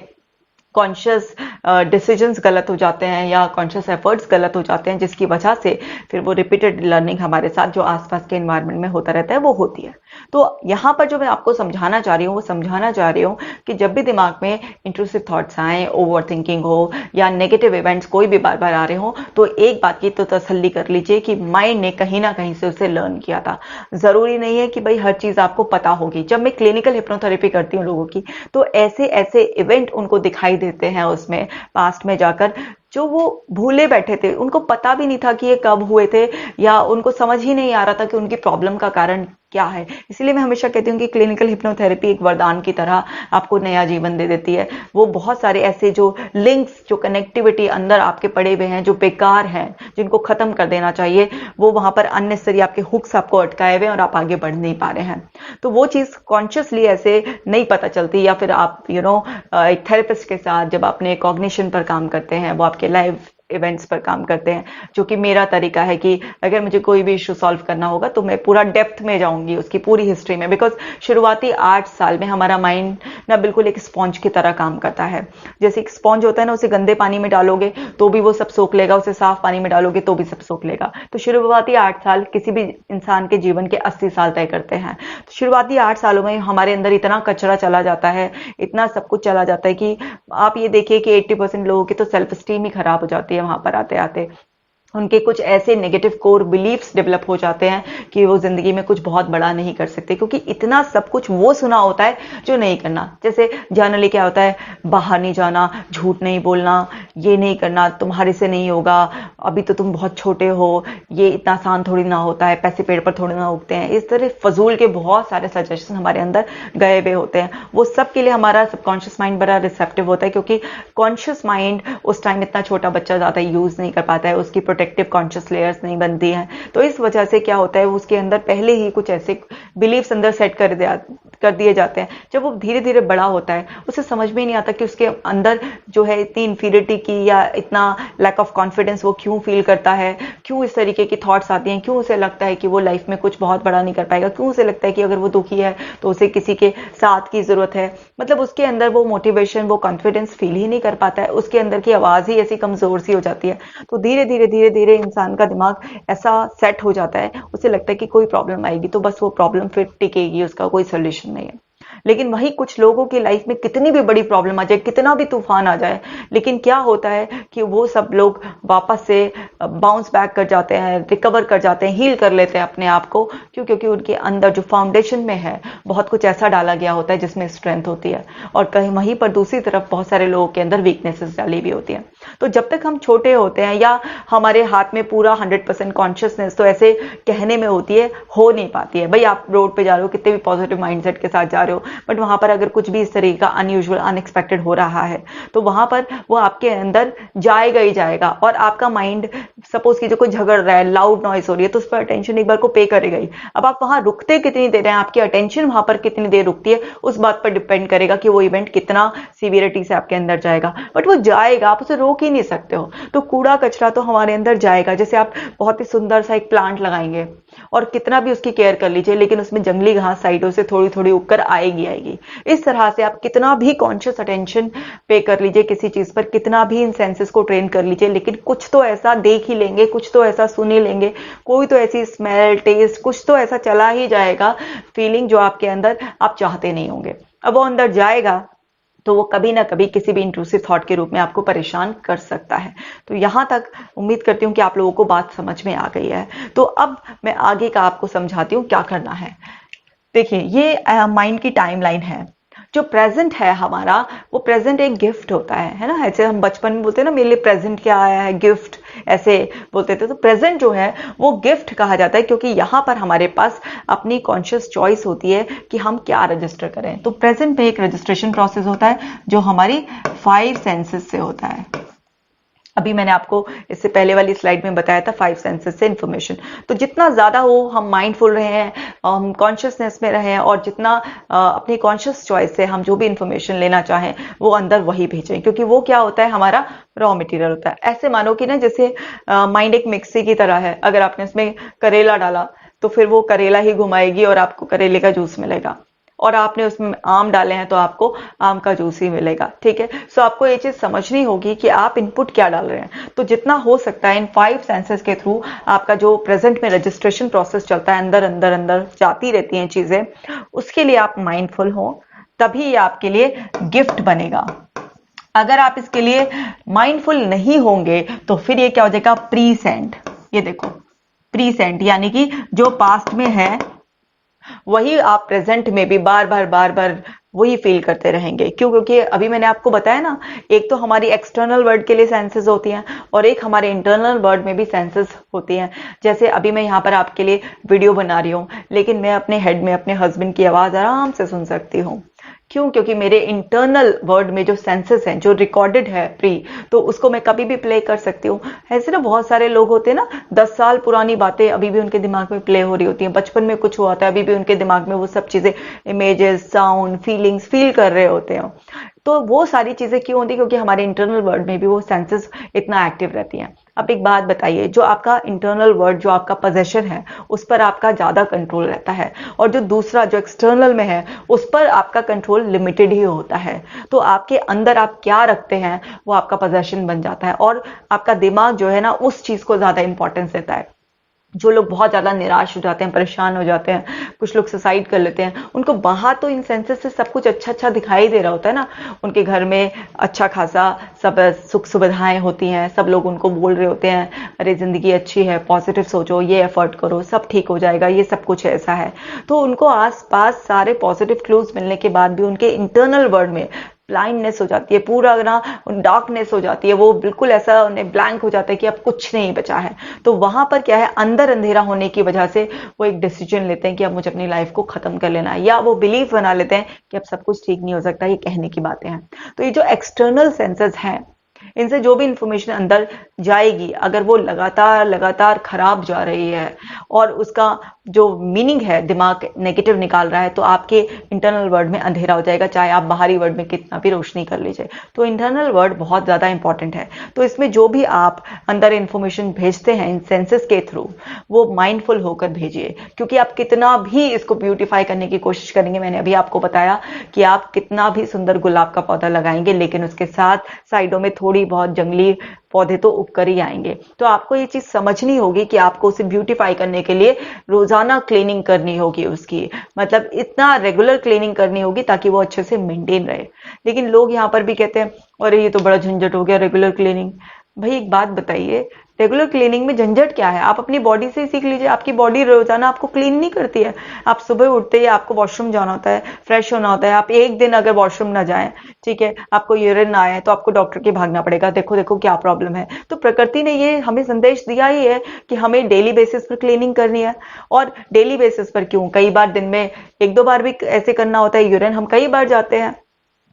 कॉन्शियस डिसीजंस गलत हो जाते हैं या कॉन्शियस एफर्ट्स गलत हो जाते हैं, जिसकी वजह से फिर वो रिपीटेड लर्निंग हमारे साथ जो आसपास के एनवायरनमेंट में होता रहता है वो होती है। तो यहाँ पर जो मैं आपको समझाना चाह रही हूँ वो समझाना चाह रही हूँ कि जब भी दिमाग में इंट्रूसिव थॉट्स आए, ओवर थिंकिंग हो या नेगेटिव इवेंट्स कोई भी बार बार आ रहे हो, तो एक बात की तो तसल्ली कर लीजिए कि माइंड ने कहीं ना कहीं से उसे लर्न किया था। जरूरी नहीं है कि भाई हर चीज आपको पता होगी। जब मैं क्लिनिकल हिप्नोथेरेपी करती हूँ लोगों की, तो ऐसे ऐसे इवेंट उनको दिखाई देते हैं उसमें पास्ट में जाकर, जो वो भूले बैठे थे, उनको पता भी नहीं था कि ये कब हुए थे या उनको समझ ही नहीं आ रहा था कि उनकी प्रॉब्लम का कारण क्या है। इसलिए मैं हमेशा कहती हूँ कि क्लिनिकल हिप्नोथेरेपी एक वरदान की तरह आपको नया जीवन दे देती है। वो बहुत सारे ऐसे जो लिंक्स, जो कनेक्टिविटी अंदर आपके पड़े हुए हैं, जो बेकार हैं, जिनको खत्म कर देना चाहिए, वो वहां पर अननेसेसरी आपके हुक्स आपको अटकाए हुए हैं और आप आगे बढ़ नहीं पा रहे हैं। तो वो चीज कॉन्शियसली ऐसे नहीं पता चलती, या फिर आप एक थेरेपिस्ट के साथ जब अपने कॉग्निशन पर काम करते हैं, वो आपके लाइव इवेंट्स पर काम करते हैं, जो कि मेरा तरीका है कि अगर मुझे कोई भी इशू सॉल्व करना होगा तो मैं पूरा डेप्थ में जाऊंगी उसकी पूरी हिस्ट्री में। बिकॉज शुरुआती 8 साल में हमारा माइंड ना बिल्कुल एक स्पॉन्ज की तरह काम करता है। जैसे एक स्पॉन्ज होता है ना, उसे गंदे पानी में डालोगे तो भी वो सब सोख लेगा, उसे साफ पानी में डालोगे तो भी सब सोख लेगा। तो शुरुआती 8 साल किसी भी इंसान के जीवन के 80 साल तय करते हैं। तो शुरुआती 8 सालों में हमारे अंदर इतना कचरा चला जाता है, इतना सब कुछ चला जाता है कि आप ये देखिए कि 80% लोगों की तो सेल्फ स्टीम ही खराब हो जाती है वहां पर आते आते। उनके कुछ ऐसे नेगेटिव कोर बिलीफ्स डेवलप हो जाते हैं कि वो जिंदगी में कुछ बहुत बड़ा नहीं कर सकते, क्योंकि इतना सब कुछ वो सुना होता है जो नहीं करना। जैसे जनरली क्या होता है, बाहर नहीं जाना, झूठ नहीं बोलना, ये नहीं करना, तुम्हारे से नहीं होगा, अभी तो तुम बहुत छोटे हो, ये इतना आसान थोड़ी ना होता है, पैसे पेड़ पर थोड़ी ना उगते हैं। इस तरह फजूल के बहुत सारे सजेशन हमारे अंदर गए हुए होते हैं। वो सब के लिए हमारा सबकॉन्शियस माइंड बड़ा रिसेप्टिव होता है, क्योंकि कॉन्शियस माइंड उस टाइम इतना छोटा बच्चा ज्यादा यूज नहीं कर पाता है, उसकी प्रोटेक्टिव कॉन्शियस लेयर्स नहीं बनती हैं। तो इस वजह से क्या होता है, उसके अंदर पहले ही कुछ ऐसे बिलीफ्स अंदर सेट कर दिए जाते हैं। जब वो धीरे धीरे बड़ा होता है, उसे समझ में नहीं आता कि उसके अंदर जो है इतनी इंफीरियरिटी की या इतना लैक ऑफ कॉन्फिडेंस वो क्यों फील करता है, क्यों इस तरीके की थॉट्स आती हैं, क्यों उसे लगता है कि वो लाइफ में कुछ बहुत बड़ा नहीं कर पाएगा, क्यों उसे लगता है कि अगर वो दुखी है तो उसे किसी के साथ की जरूरत है। मतलब उसके अंदर वो मोटिवेशन, वो कॉन्फिडेंस फील ही नहीं कर पाता है, उसके अंदर की आवाज ही ऐसी कमजोर सी हो जाती है। तो धीरे धीरे धीरे धीरे इंसान का दिमाग ऐसा सेट हो जाता है, उसे लगता है कि कोई प्रॉब्लम आएगी तो बस वो प्रॉब्लम फिर टिकेगी, उसका कोई सोल्यूशन नहीं है। लेकिन वही कुछ लोगों की लाइफ में कितनी भी बड़ी प्रॉब्लम आ जाए, कितना भी तूफान आ जाए, लेकिन क्या होता है कि वो सब लोग वापस से बाउंस बैक कर जाते हैं, रिकवर कर जाते हैं, हील कर लेते हैं अपने आप को। क्यों? क्योंकि उनके अंदर जो फाउंडेशन में है बहुत कुछ ऐसा डाला गया होता है जिसमें स्ट्रेंथ होती है, और कहीं वहीं पर दूसरी तरफ बहुत सारे लोगों के अंदर वीकनेसेस डाली भी होती है। तो जब तक हम छोटे होते हैं या हमारे हाथ में पूरा 100% कॉन्शियसनेस तो ऐसे कहने में होती है, हो नहीं पाती है। भाई आप रोड पे जा रहे हो, कितने भी पॉजिटिव माइंडसेट के साथ जा रहे हो, बट वहां पर अगर कुछ भी इस तरीके का अनयूजुअल, अनएक्सपेक्टेड हो रहा है, तो वहां पर वो आपके अंदर जाएगा ही जाएगा। और आपका माइंड, सपोज कीजिए कोई झगड़ रहा है, लाउड नॉइस हो रही है, तो उस पर अटेंशन एक बार को पे करेगा ही। अब आप वहां रुकते कितनी देर हैं, आपकी अटेंशन वहां पर कितनी देर रुकती है, उस बात पर डिपेंड करेगा कि वो इवेंट कितना सीवियरिटी से आपके अंदर जाएगा। बट वो जाएगा, आप उसे रोक ही नहीं सकते हो। तो कूड़ा कचरा तो हमारे अंदर जाएगा। जैसे आप बहुत ही सुंदर सा एक प्लांट लगाएंगे और कितना भी उसकी केयर कर लीजिए, लेकिन उसमें जंगली घास साइडों से थोड़ी थोड़ी उगकर आएगी। इस तरह से आप कितना भी कॉन्शियस अटेंशन पे कर लीजिए किसी चीज पर, कितना भी इन सेंसेस को ट्रेन कर लीजिए, लेकिन कुछ तो ऐसा देख ही लेंगे, कुछ तो ऐसा सुन ही लेंगे, कोई तो ऐसी स्मेल, टेस्ट, कुछ तो ऐसा चला ही जाएगा, फीलिंग जो आपके अंदर आप चाहते नहीं होंगे। अब वो अंदर जाएगा तो वो कभी ना कभी किसी भी इंट्रूसिव थॉट के रूप में आपको परेशान कर सकता है। तो यहां तक उम्मीद करती हूं कि आप लोगों को बात समझ में आ गई है। तो अब मैं आगे का आपको समझाती हूं क्या करना है। देखिए, ये माइंड की टाइमलाइन है। जो प्रेजेंट है हमारा, वो प्रेजेंट एक गिफ्ट होता है ना। ऐसे हम बचपन में बोलते हैं ना, मेरे लिए प्रेजेंट क्या आया है, गिफ्ट, ऐसे बोलते थे। तो प्रेजेंट जो है वो गिफ्ट कहा जाता है, क्योंकि यहां पर हमारे पास अपनी कॉन्शियस चॉइस होती है कि हम क्या रजिस्टर करें। तो प्रेजेंट में एक रजिस्ट्रेशन प्रोसेस होता है जो हमारी 5 सेंसेस से होता है। अभी मैंने आपको इससे पहले वाली स्लाइड में बताया था 5 सेंसेस से इंफॉर्मेशन। तो जितना ज्यादा हो हम माइंडफुल रहे हैं, हम कॉन्शियसनेस में रहे हैं, और जितना अपनी कॉन्शियस चॉइस से हम जो भी इंफॉर्मेशन लेना चाहें वो अंदर वही भेजें, क्योंकि वो क्या होता है, हमारा रॉ मटेरियल होता है। ऐसे मानो कि ना, जैसे माइंड एक मिक्सी की तरह है। अगर आपने इसमें करेला डाला तो फिर वो करेला ही घुमाएगी और आपको करेले का जूस मिलेगा। और आपने उसमें आम डाले हैं तो आपको आम का जूस ही मिलेगा, ठीक है। सो आपको ये चीज समझनी होगी कि आप इनपुट क्या डाल रहे हैं। तो जितना हो सकता है इन 5 सेंसेस के थ्रू आपका जो प्रेजेंट में रजिस्ट्रेशन प्रोसेस चलता है, अंदर अंदर अंदर जाती रहती हैं चीजें, उसके लिए आप माइंडफुल हो, तभी ये आपके लिए गिफ्ट बनेगा। अगर आप इसके लिए माइंडफुल नहीं होंगे तो फिर ये क्या हो जाएगा, प्रीसेंट। ये देखो प्रीसेंट यानी कि जो पास्ट में है वही आप प्रेजेंट में भी बार बार वही फील करते रहेंगे। क्यों? क्योंकि अभी मैंने आपको बताया ना, एक तो हमारी एक्सटर्नल वर्ल्ड के लिए सेंसेस होती हैं और एक हमारे इंटरनल वर्ल्ड में भी सेंसेस होती हैं। जैसे अभी मैं यहाँ पर आपके लिए वीडियो बना रही हूँ, लेकिन मैं अपने हेड में अपने हस्बैंड की आवाज आराम से सुन सकती हूँ। क्यों? क्योंकि मेरे इंटरनल वर्ल्ड में जो सेंसेस हैं, जो रिकॉर्डेड है प्री, तो उसको मैं कभी भी प्ले कर सकती हूँ। ऐसे ना बहुत सारे लोग होते हैं ना, 10 साल पुरानी बातें अभी भी उनके दिमाग में प्ले हो रही होती हैं, बचपन में कुछ हुआ था अभी भी उनके दिमाग में वो सब चीजें, इमेजेस, साउंड, फीलिंग्स फील कर रहे होते हैं। तो वो सारी चीजें क्यों होती है? क्योंकि हमारे इंटरनल वर्ल्ड में भी वो सेंसेस इतना एक्टिव रहती हैं। अब एक बात बताइए, जो आपका इंटरनल वर्ल्ड, जो आपका पोजेशन है, उस पर आपका ज्यादा कंट्रोल रहता है, और जो दूसरा जो एक्सटर्नल में है उस पर आपका कंट्रोल लिमिटेड ही होता है। तो आपके अंदर आप क्या रखते हैं वो आपका पोजेशन बन जाता है, और आपका दिमाग जो है ना उस चीज को ज्यादा इंपॉर्टेंस देता है। जो लोग बहुत ज्यादा निराश हो जाते हैं, परेशान हो जाते हैं, कुछ लोग सुसाइड कर लेते हैं, उनको बाहर तो इन सेंसेस से सब कुछ अच्छा अच्छा दिखाई दे रहा होता है ना, उनके घर में अच्छा खासा सब सुख सुविधाएं होती हैं, सब लोग उनको बोल रहे होते हैं अरे जिंदगी अच्छी है, पॉजिटिव सोचो, ये एफर्ट करो, सब ठीक हो जाएगा, ये सब कुछ ऐसा है। तो उनको आसपास सारे पॉजिटिव क्लूज मिलने के बाद भी उनके इंटरनल वर्ल्ड में ब्लाइंडनेस हो जाती है, पूरा ना डार्कनेस हो जाती है, वो बिल्कुल ऐसा उन्हें ब्लैंक हो जाता है कि अब कुछ नहीं बचा है। तो वहां पर क्या है, अंदर अंधेरा होने की वजह से वो एक डिसीजन लेते हैं कि अब मुझे अपनी लाइफ को खत्म कर लेना है, या वो बिलीव बना लेते हैं कि अब सब कुछ ठीक नहीं हो सकता, ये कहने की बातें हैं। तो ये जो एक्सटर्नल सेंसेस हैं, इनसे जो भी इंफॉर्मेशन अंदर जाएगी, अगर वो लगातार लगातार खराब जा रही है और उसका जो मीनिंग है दिमाग नेगेटिव निकाल रहा है, तो आपके इंटरनल वर्ल्ड में अंधेरा हो जाएगा, चाहे आप बाहरी वर्ल्ड में कितना भी रोशनी कर लीजिए। तो इंटरनल वर्ल्ड बहुत ज्यादा इंपॉर्टेंट है। तो इसमें जो भी आप अंदर इंफॉर्मेशन भेजते हैं इन सेंसेस के थ्रू, वो माइंडफुल होकर भेजिए, क्योंकि आप कितना भी इसको ब्यूटीफाई करने की कोशिश करेंगे, मैंने अभी आपको बताया कि आप कितना भी सुंदर गुलाब का पौधा लगाएंगे, लेकिन उसके साथ साइडों में थोड़ी बहुत जंगली पौधे तो उगकर ही आएंगे। तो आपको ये चीज समझनी होगी कि आपको उसे ब्यूटीफाई करने के लिए रोजाना क्लीनिंग करनी होगी उसकी, मतलब इतना रेगुलर क्लीनिंग करनी होगी ताकि वो अच्छे से मेंटेन रहे। लेकिन लोग यहाँ पर भी कहते हैं अरे ये तो बड़ा झंझट हो गया रेगुलर क्लीनिंग। भाई एक बात बताइए, रेगुलर क्लीनिंग में झंझट क्या है? आप अपनी बॉडी से ही सीख लीजिए, आपकी बॉडी रोजाना आपको क्लीन नहीं करती है। आप सुबह उठते ही आपको वॉशरूम जाना होता है, फ्रेश होना होता है, आप एक दिन अगर वॉशरूम ना जाएं, ठीक है, आपको यूरिन ना आए, तो आपको डॉक्टर के भागना पड़ेगा, देखो देखो क्या प्रॉब्लम है। तो प्रकृति ने ये हमें संदेश दिया ही है कि हमें डेली बेसिस पर क्लीनिंग करनी है। और डेली बेसिस पर क्यों, कई बार दिन में 1-2 बार भी ऐसे करना होता है, यूरिन हम कई बार जाते हैं,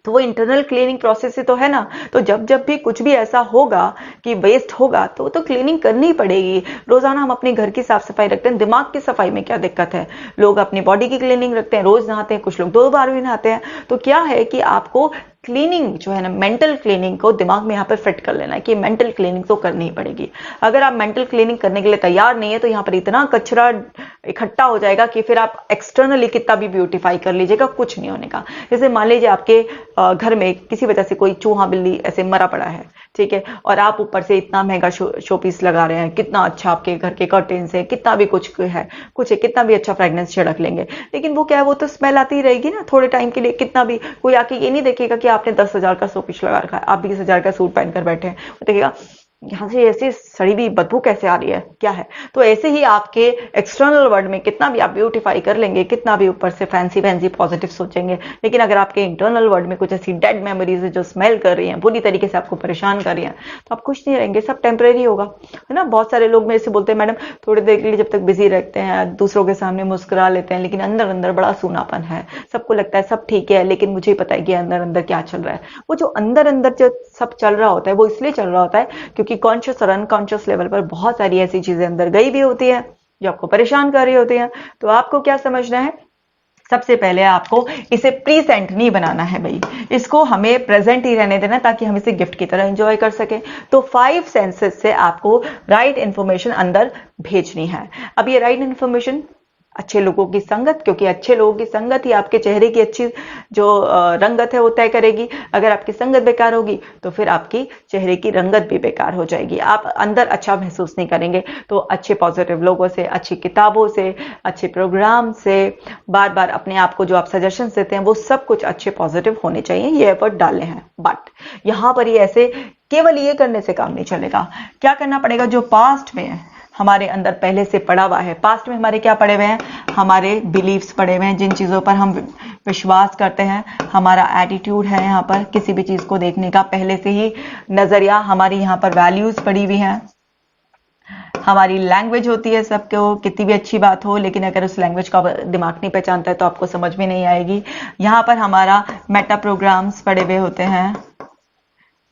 तो वो इंटरनल क्लीनिंग प्रोसेस ही तो है ना। तो जब जब भी कुछ भी ऐसा होगा कि वेस्ट होगा, तो क्लीनिंग करनी पड़ेगी। रोजाना हम अपने घर की साफ सफाई रखते हैं, दिमाग की सफाई में क्या दिक्कत है? लोग अपनी बॉडी की क्लीनिंग रखते हैं, रोज नहाते हैं, कुछ लोग 2 बार भी नहाते हैं। तो क्या है कि आपको क्लीनिंग जो है ना, मेंटल क्लीनिंग को दिमाग में यहाँ पर फिट कर लेना है कि मेंटल क्लीनिंग तो करनी ही पड़ेगी। अगर आप मेंटल क्लीनिंग करने के लिए तैयार नहीं है, तो यहाँ पर इतना कचरा इकट्ठा हो जाएगा कि फिर आप एक्सटर्नली कितना भी ब्यूटीफाई कर लीजिएगा, कुछ नहीं होने का। जैसे मान लीजिए आपके घर में किसी वजह से कोई चूहा बिल्ली ऐसे मरा पड़ा है, ठीक है, और आप ऊपर से इतना महंगा शो पीस लगा रहे हैं, कितना अच्छा आपके घर के कर्टेन्स है, कितना भी कुछ है, कितना भी अच्छा फ्रेग्रेंस छिड़क लेंगे, लेकिन वो क्या है, वो तो स्मेल आती ही रहेगी ना थोड़े टाइम के लिए। कितना भी कोई आके ये नहीं देखेगा कि आपने 10,000 का शो पीस लगा रखा है, आप 20,000 का सूट पहनकर बैठे हैं, वो देखेगा यहाँ से ऐसी सड़ी हुई बदबू कैसे आ रही है, क्या है। तो ऐसे ही आपके एक्सटर्नल वर्ल्ड में कितना भी आप ब्यूटीफाई कर लेंगे, कितना भी ऊपर से फैंसी फैंसी पॉजिटिव सोचेंगे, लेकिन अगर आपके इंटरनल वर्ल्ड में कुछ ऐसी डेड मेमोरीज है जो स्मेल कर रही हैं, बुरी तरीके से आपको परेशान कर रही हैं, तो आप खुश नहीं रहेंगे, सब टेम्परेरी होगा, है ना। बहुत सारे लोग मेरे से बोलते हैं मैडम थोड़ी देर के लिए जब तक बिजी रहते हैं, दूसरों के सामने मुस्कुरा लेते हैं, लेकिन अंदर अंदर बड़ा सूनापन है, सबको लगता है सब ठीक है, लेकिन मुझे पता है कि अंदर अंदर क्या चल रहा है। वो जो अंदर अंदर जो सब चल रहा होता है, वो इसलिए चल रहा होता है क्योंकि कॉन्शियस और अनकॉन्शियस लेवल पर बहुत सारी ऐसी चीजें अंदर गई भी होती हैं जो आपको परेशान कर रही होती हैं। तो आपको क्या समझना है, सबसे पहले आपको इसे प्रीसेंट नहीं बनाना है भाई, इसको हमें प्रेजेंट ही रहने देना ताकि हम इसे गिफ्ट की तरह एंजॉय कर सकें। तो 5 सेंसेस से आपको राइट इंफॉर्मेशन अंदर भेजनी है। अब ये राइट इंफॉर्मेशन अच्छे लोगों की संगत, क्योंकि अच्छे लोगों की संगत ही आपके चेहरे की अच्छी जो रंगत है वो तय करेगी। अगर आपकी संगत बेकार होगी तो फिर आपकी चेहरे की रंगत भी बेकार हो जाएगी, आप अंदर अच्छा महसूस नहीं करेंगे। तो अच्छे पॉजिटिव लोगों से, अच्छी किताबों से, अच्छे प्रोग्राम से, बार बार अपने आप को जो आप सजेशन देते हैं वो सब कुछ अच्छे पॉजिटिव होने चाहिए, ये एफर्ट डालने हैं। बट यहाँ पर ये ऐसे केवल ये करने से काम नहीं चलेगा। क्या करना पड़ेगा? जो पास्ट में है हमारे अंदर पहले से पड़ा हुआ है, पास्ट में हमारे क्या पड़े हुए हैं? हमारे बिलीव्स पड़े हुए हैं, जिन चीज़ों पर हम विश्वास करते हैं, हमारा एटीट्यूड है यहाँ पर किसी भी चीज़ को देखने का, पहले से ही नज़रिया, हमारी यहाँ पर वैल्यूज़ पड़ी हुई हैं, हमारी लैंग्वेज होती है। सबको कितनी भी अच्छी बात हो, लेकिन अगर उस लैंग्वेज का दिमाग नहीं पहचानता है तो आपको समझ में नहीं आएगी। यहाँ पर हमारा मेटा प्रोग्राम्स पड़े हुए होते हैं।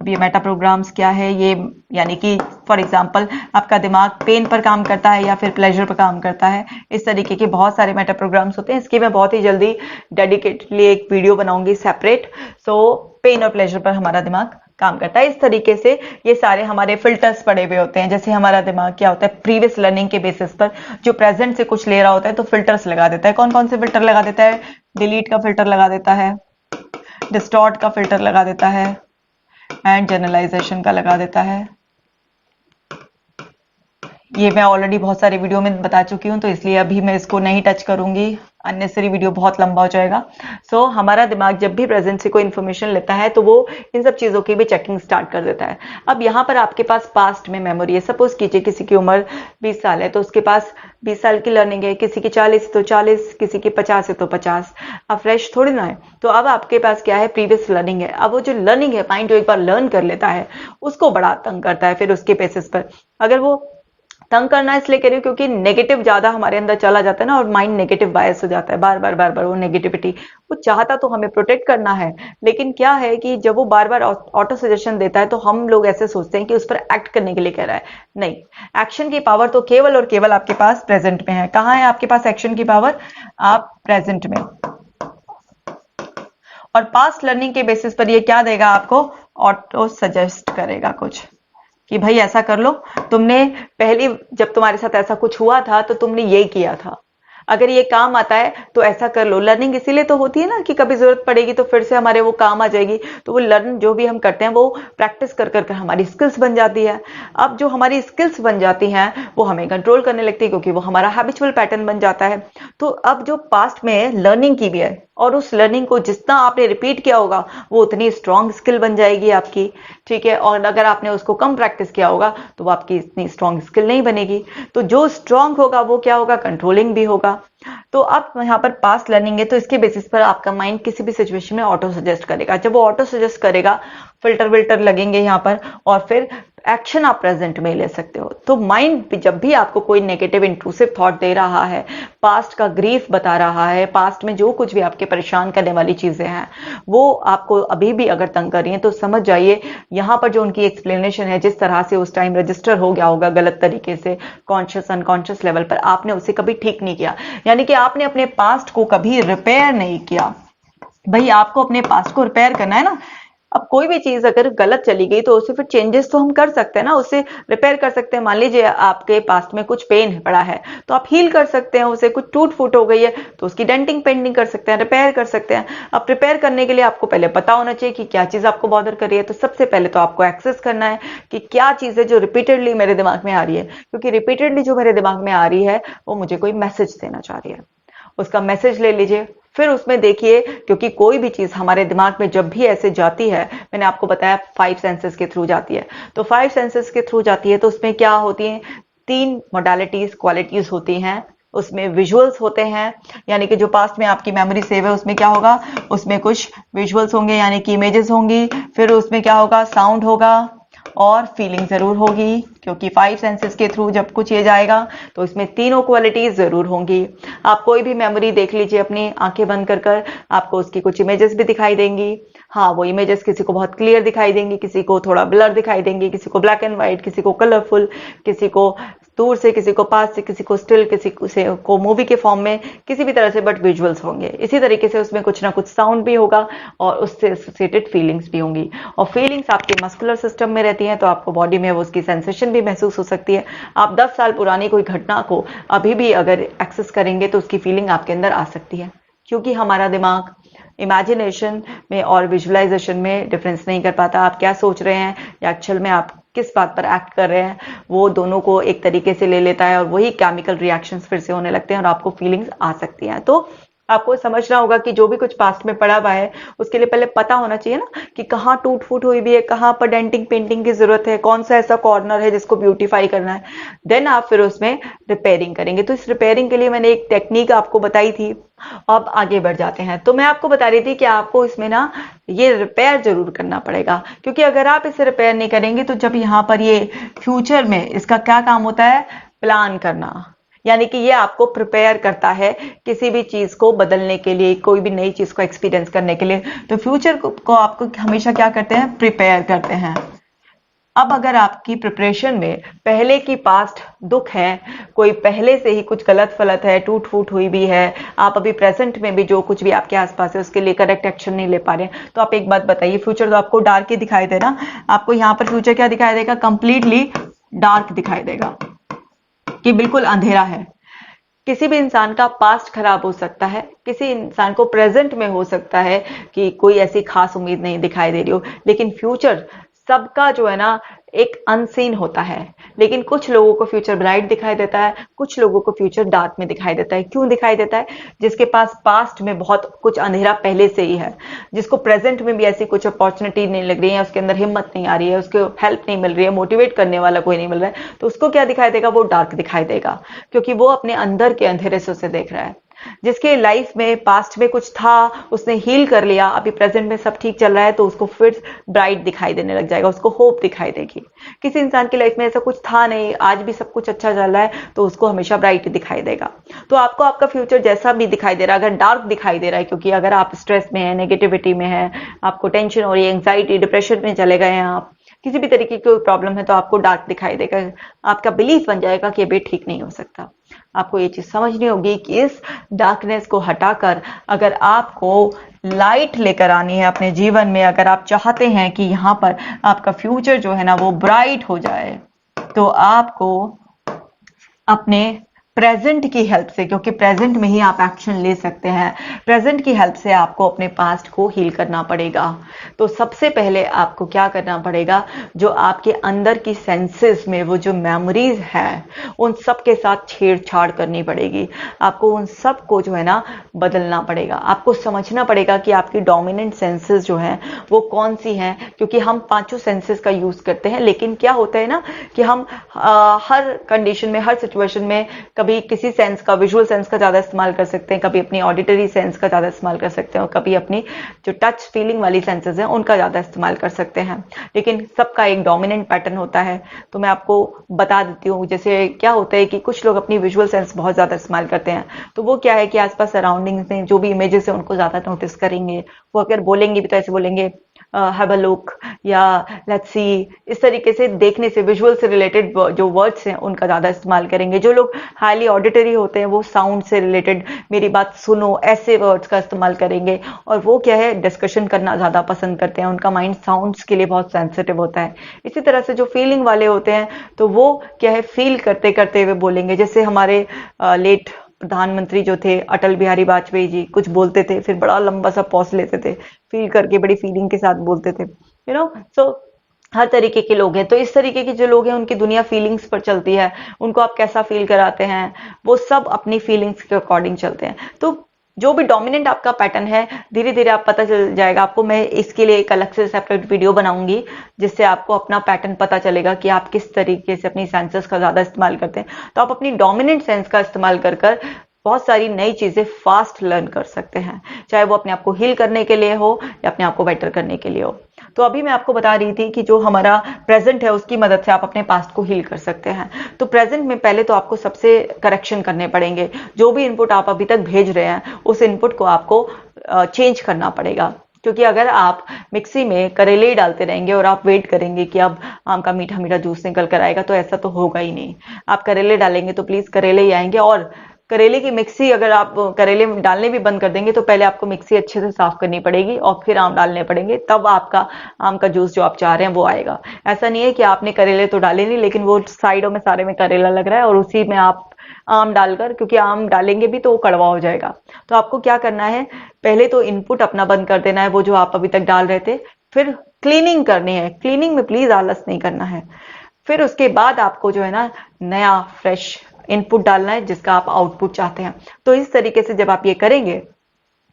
अब ये मेटा प्रोग्राम्स क्या है? ये यानी कि फॉर एग्जांपल आपका दिमाग पेन पर काम करता है या फिर प्लेजर पर काम करता है, इस तरीके के बहुत सारे मेटा प्रोग्राम्स होते हैं। इसकी मैं बहुत ही जल्दी डेडिकेटली एक वीडियो बनाऊंगी सेपरेट। सो पेन और प्लेजर पर हमारा दिमाग काम करता है। इस तरीके से ये सारे हमारे फिल्टर्स पड़े हुए होते हैं। जैसे हमारा दिमाग क्या होता है, प्रीवियस लर्निंग के बेसिस पर जो प्रेजेंट से कुछ ले रहा होता है तो फिल्टर्स लगा देता है। कौन कौन से फिल्टर लगा देता है? डिलीट का फिल्टर लगा देता है, डिस्टॉर्ट का फिल्टर लगा देता है, एंड जनरलाइजेशन का लगा देता है। ये मैं ऑलरेडी बहुत सारे वीडियो में बता चुकी हूं, तो इसलिए अभी मैं इसको नहीं टच करूंगी, अननेसेसरी वीडियो बहुत लंबा हो जाएगा। सो हमारा दिमाग जब भी प्रेजेंट से कोई इन्फॉर्मेशन लेता है तो वो इन सब चीज़ों की भी चेकिंग स्टार्ट कर देता है। अब यहाँ पर आपके पास पास्ट में मेमोरी है। सपोज कीजिए किसी की उम्र 20 साल है तो उसके पास 20 साल की लर्निंग है, किसी की 40 तो 40, किसी की 50 है तो 50। अब फ्रेश थोड़ी ना है, तो अब आपके पास क्या है? प्रीवियस लर्निंग है। अब वो जो लर्निंग है, माइंड जो एक बार लर्न कर लेता है उसको बड़ा तंग करता है। फिर उसके बेसिस पर अगर वो तंग करना इसलिए कह रही हूँ क्योंकि नेगेटिव ज्यादा हमारे अंदर चला जाता है ना, और माइंड नेगेटिव बायस हो जाता है, बार बार वो नेगेटिविटी। वो चाहता तो हमें प्रोटेक्ट करना है, लेकिन क्या है कि जब वो बार बार ऑटो सजेशन देता है तो हम लोग ऐसे सोचते हैं कि उस पर एक्ट करने के लिए कह रहा है। नहीं, एक्शन की पावर तो केवल और केवल आपके पास प्रेजेंट में है। कहाँ है आपके पास एक्शन की पावर? आप प्रेजेंट में। और पास्ट लर्निंग के बेसिस पर ये क्या देगा आपको? ऑटो सजेस्ट करेगा कुछ कि भाई ऐसा कर लो, तुमने पहले जब तुम्हारे साथ ऐसा कुछ हुआ था तो तुमने ये किया था, अगर ये काम आता है तो ऐसा कर लो। लर्निंग इसीलिए तो होती है ना कि कभी जरूरत पड़ेगी तो फिर से हमारे वो काम आ जाएगी। तो वो लर्न जो भी हम करते हैं वो प्रैक्टिस कर कर हमारी स्किल्स बन जाती है। अब जो हमारी स्किल्स बन जाती हैं वो हमें कंट्रोल करने लगती है, क्योंकि वो हमारा हैबिचुअल पैटर्न बन जाता है। तो अब जो पास्ट में लर्निंग की भी है और उस लर्निंग को जितना आपने रिपीट किया होगा वो उतनी स्ट्रांग स्किल बन जाएगी आपकी, ठीक है। और अगर आपने उसको कम प्रैक्टिस किया होगा तो वो आपकी इतनी स्ट्रांग स्किल नहीं बनेगी। तो जो स्ट्रांग होगा वो क्या होगा? कंट्रोलिंग भी होगा। तो अब यहाँ पर पास्ट लर्निंग है तो इसके बेसिस पर आपका माइंड किसी भी सिचुएशन में ऑटो सजेस्ट करेगा। जब वो ऑटो सजेस्ट करेगा, फिल्टर विल्टर लगेंगे यहाँ पर, और फिर एक्शन आप प्रेजेंट में ले सकते हो। तो माइंड जब भी आपको कोई नेगेटिव इंट्रूसिव थॉट दे रहा है, पास्ट का ग्रीफ बता रहा है, पास्ट में जो कुछ भी आपके परेशान करने वाली चीजें हैं वो आपको अभी भी अगर तंग कर रही हैं, तो समझ जाइए यहाँ पर जो उनकी एक्सप्लेनेशन है, जिस तरह से उस टाइम रजिस्टर हो गया होगा गलत तरीके से कॉन्शियस अनकॉन्शियस लेवल पर, आपने उसे कभी ठीक नहीं किया, यानी कि आपने अपने पास्ट को कभी रिपेयर नहीं किया। भाई आपको अपने पास्ट को रिपेयर करना है ना। अब कोई भी चीज अगर गलत चली गई तो उसे फिर चेंजेस तो हम कर सकते हैं ना, उसे रिपेयर कर सकते हैं। मान लीजिए आपके पास्ट में कुछ पेन पड़ा है तो आप हील कर सकते हैं उसे। कुछ टूट फूट हो गई है तो उसकी डेंटिंग पेंटिंग कर सकते हैं, रिपेयर कर सकते हैं। अब रिपेयर करने के लिए आपको पहले पता होना चाहिए कि क्या चीज आपको बॉदर कर रही है। तो सबसे पहले तो आपको एक्सेस करना है कि क्या चीज है जो रिपीटेडली मेरे दिमाग में आ रही है, क्योंकि रिपीटेडली जो मेरे दिमाग में आ रही है वो मुझे कोई मैसेज देना चाह रही है। उसका मैसेज ले लीजिए, फिर उसमें देखिए, क्योंकि कोई भी चीज हमारे दिमाग में जब भी ऐसे जाती है, मैंने आपको बताया 5 सेंसेस के थ्रू जाती है, तो 5 सेंसेस के थ्रू जाती है तो उसमें क्या होती है? 3 मोडालिटीज क्वालिटीज होती हैं। उसमें विजुअल्स होते हैं, यानी कि जो पास्ट में आपकी मेमोरी सेव है उसमें क्या होगा? उसमें कुछ विजुअल्स होंगे, यानी कि इमेजेस होंगी। फिर उसमें क्या होगा? साउंड होगा और फीलिंग जरूर होगी, क्योंकि 5 सेंसेस के थ्रू जब कुछ ये जाएगा तो इसमें तीनों क्वालिटीज जरूर होंगी। आप कोई भी मेमोरी देख लीजिए अपनी आंखें बंद कर कर, आपको उसकी कुछ इमेजेस भी दिखाई देंगी। हाँ, वो इमेजेस किसी को बहुत क्लियर दिखाई देंगी, किसी को थोड़ा ब्लर दिखाई देंगी, किसी को ब्लैक एंड व्हाइट, किसी को कलरफुल, किसी को दूर से, किसी को पास से, किसी को स्टिल, किसी को मूवी के फॉर्म में, किसी भी तरह से, बट विजुअल्स होंगे। इसी तरीके से उसमें कुछ ना कुछ साउंड भी होगा और उससे एसोसिएटेड फीलिंग्स भी होंगी, और फीलिंग्स आपके मस्कुलर सिस्टम में रहती हैं, तो आपको बॉडी में वो उसकी सेंसेशन भी महसूस हो सकती है। आप 10 साल पुरानी कोई घटना को अभी भी अगर एक्सेस करेंगे तो उसकी फीलिंग आपके अंदर आ सकती है, क्योंकि हमारा दिमाग इमेजिनेशन में और विजुअलाइजेशन में डिफरेंस नहीं कर पाता। आप क्या सोच रहे हैं या एक्चुअल में आप किस बात पर एक्ट कर रहे हैं, वो दोनों को एक तरीके से ले लेता है और वही केमिकल रिएक्शंस फिर से होने लगते हैं और आपको फीलिंग्स आ सकती हैं। तो आपको समझना होगा कि जो भी कुछ पास्ट में पड़ा हुआ है उसके लिए पहले पता होना चाहिए ना कि कहाँ टूट फूट हुई भी है, कहाँ पर डेंटिंग पेंटिंग की जरूरत है, कौन सा ऐसा कॉर्नर है जिसको ब्यूटीफाई करना है। देन आप फिर उसमें रिपेयरिंग करेंगे। तो इस रिपेयरिंग के लिए मैंने एक टेक्निक आपको बताई थी। अब आगे बढ़ जाते हैं। तो मैं आपको बता रही थी कि आपको इसमें ना ये रिपेयर जरूर करना पड़ेगा, क्योंकि अगर आप इसे रिपेयर नहीं करेंगे तो जब यहाँ पर ये फ्यूचर में इसका क्या काम होता है, प्लान करना, यानी कि ये आपको प्रिपेयर करता है किसी भी चीज को बदलने के लिए, कोई भी नई चीज को एक्सपीरियंस करने के लिए। तो फ्यूचर को आपको हमेशा क्या करते हैं, प्रिपेयर करते हैं। अब अगर आपकी प्रिपरेशन में पहले की पास्ट दुख है, कोई पहले से ही कुछ गलत फलत है, टूट फूट हुई भी है, आप अभी प्रेजेंट में भी जो कुछ भी आपके आसपास है उसके लिए करेक्ट एक्शन नहीं ले पा रहे हैं, तो आप एक बात बताइए, फ्यूचर तो आपको डार्क ही दिखाई दे ना। आपको यहाँ पर फ्यूचर क्या दिखाई देगा, कंप्लीटली डार्क दिखाई देगा कि बिल्कुल अंधेरा है। किसी भी इंसान का पास्ट खराब हो सकता है, किसी इंसान को प्रेजेंट में हो सकता है कि कोई ऐसी खास उम्मीद नहीं दिखाई दे रही हो, लेकिन फ्यूचर सबका जो है ना एक अनसीन होता है। लेकिन कुछ लोगों को फ्यूचर ब्राइट दिखाई देता है, कुछ लोगों को फ्यूचर डार्क में दिखाई देता है। क्यों दिखाई देता है, जिसके पास पास्ट में बहुत कुछ अंधेरा पहले से ही है, जिसको प्रेजेंट में भी ऐसी कुछ अपॉर्चुनिटी नहीं लग रही है, उसके अंदर हिम्मत नहीं आ रही है, उसको हेल्प नहीं मिल रही है, मोटिवेट करने वाला कोई नहीं मिल रहा है, तो उसको क्या दिखाई देगा, वो डार्क दिखाई देगा, क्योंकि वो अपने अंदर के अंधेरे से उसे देख रहा है। जिसके लाइफ में पास्ट में कुछ था, उसने हील कर लिया, अभी प्रेजेंट में सब ठीक चल रहा है, तो उसको फिर ब्राइट दिखाई देने लग जाएगा, उसको होप दिखाई देगी। किसी इंसान की लाइफ में ऐसा कुछ था नहीं, आज भी सब कुछ अच्छा चल रहा है, तो उसको हमेशा ब्राइट दिखाई देगा। तो आपको आपका फ्यूचर जैसा भी दिखाई दे रहा है, अगर डार्क दिखाई दे रहा है, क्योंकि अगर आप स्ट्रेस में है, नेगेटिविटी में है, आपको टेंशन हो रही है, एंग्जाइटी, डिप्रेशन में चले गए हैं, आप किसी भी तरीके की कोई प्रॉब्लम है, तो आपको डार्क दिखाई देगा। आपका बिलीफ बन जाएगा कि ये ठीक नहीं हो सकता। आपको ये चीज समझनी होगी कि इस डार्कनेस को हटाकर अगर आपको लाइट लेकर आनी है अपने जीवन में, अगर आप चाहते हैं कि यहाँ पर आपका फ्यूचर जो है ना वो ब्राइट हो जाए, तो आपको अपने प्रेजेंट की हेल्प से, क्योंकि प्रेजेंट में ही आप एक्शन ले सकते हैं, प्रेजेंट की हेल्प से आपको अपने पास्ट को हील करना पड़ेगा। तो सबसे पहले आपको क्या करना पड़ेगा, जो आपके अंदर की सेंसेस में वो जो मेमोरीज है, उन सब के साथ छेड़छाड़ करनी पड़ेगी। आपको उन सब को जो है ना बदलना पड़ेगा। आपको समझना पड़ेगा कि आपकी डोमिनेंट सेंसेस जो हैं वो कौन सी हैं, क्योंकि हम पांचों सेंसेस का यूज करते हैं, लेकिन क्या होता है ना कि हम हर कंडीशन में, हर सिचुएशन में कभी किसी सेंस का, विजुअल सेंस का ज्यादा इस्तेमाल कर सकते हैं, कभी अपनी ऑडिटरी सेंस का ज्यादा इस्तेमाल कर सकते हैं, और कभी अपनी जो टच फीलिंग वाली सेंसेस हैं उनका ज्यादा इस्तेमाल कर सकते हैं। लेकिन सबका एक डोमिनेंट पैटर्न होता है। तो मैं आपको बता देती हूँ, जैसे क्या होता है कि कुछ लोग अपनी विजुअल सेंस बहुत ज्यादा इस्तेमाल करते हैं, तो वो क्या है कि आसपास सराउंडिंग्स में जो भी इमेजेस है उनको ज्यादा नोटिस करेंगे। वो अगर बोलेंगे भी तो ऐसे बोलेंगे हैव अ लुक या लेट्स सी, इस तरीके से देखने से, विजुअल से रिलेटेड जो वर्ड्स हैं उनका ज्यादा इस्तेमाल करेंगे। जो लोग हाईली ऑडिटरी होते हैं वो साउंड से रिलेटेड, मेरी बात सुनो, ऐसे वर्ड्स का इस्तेमाल करेंगे। और वो क्या है, डिस्कशन करना ज्यादा पसंद करते हैं, उनका माइंड साउंड्स के लिए बहुत सेंसिटिव होता है। इसी तरह से जो फीलिंग वाले होते हैं तो वो क्या है, फील करते करते हुए बोलेंगे। जैसे हमारे लेट प्रधानमंत्री जो थे अटल बिहारी वाजपेयी जी, कुछ बोलते थे फिर बड़ा लंबा सा पॉज लेते थे, फील करके बड़ी फीलिंग के साथ बोलते थे, यू नो। सो हर तरीके के लोग हैं। तो इस तरीके के जो लोग हैं उनकी दुनिया फीलिंग्स पर चलती है। उनको आप कैसा फील कराते हैं, वो सब अपनी फीलिंग्स के अकॉर्डिंग चलते हैं। तो जो भी डोमिनेंट आपका पैटर्न है, धीरे धीरे आप पता चल जाएगा आपको। मैं इसके लिए एक अलग से सेपरेट वीडियो बनाऊंगी जिससे आपको अपना पैटर्न पता चलेगा कि आप किस तरीके से अपनी सेंसेस का ज्यादा इस्तेमाल करते हैं। तो आप अपनी डोमिनेंट सेंस का इस्तेमाल कर कर बहुत सारी नई चीजें फास्ट लर्न कर सकते हैं, चाहे वो अपने आप को हील करने के लिए हो या अपने आप को बेटर करने के लिए हो। तो अभी मैं आपको बता रही थी कि जो हमारा प्रेजेंट है उसकी मदद से आप अपने पास्ट को हील कर सकते हैं। तो प्रेजेंट में पहले तो आपको सबसे करेक्शन करने पड़ेंगे। जो भी इनपुट आप अभी तक भेज रहे हैं उस इनपुट को आपको चेंज करना पड़ेगा। क्योंकि अगर आप मिक्सी में करेले ही डालते रहेंगे और आप वेट करेंगे कि अब आम का मीठा मीठा जूस निकल कर आएगा, तो ऐसा तो होगा ही नहीं। आप करेले डालेंगे तो प्लीज करेले ही आएंगे। और करेले की मिक्सी अगर आप करेले डालने भी बंद कर देंगे तो पहले आपको मिक्सी अच्छे से साफ करनी पड़ेगी और फिर आम डालने पड़ेंगे, तब आपका आम का जूस जो आप चाह रहे हैं वो आएगा। ऐसा नहीं है कि आपने करेले तो डाले नहीं लेकिन वो साइडों में सारे में करेला लग रहा है और उसी में आप आम डालकर, क्योंकि आम डालेंगे भी तो वो कड़वा हो जाएगा। तो आपको क्या करना है, पहले तो इनपुट अपना बंद कर देना है वो जो आप अभी तक डाल रहे थे, फिर क्लीनिंग करनी है। क्लीनिंग में प्लीज आलस नहीं करना है। फिर उसके बाद आपको जो है ना नया फ्रेश इनपुट डालना है जिसका आप आउटपुट चाहते हैं। तो इस तरीके से जब आप ये करेंगे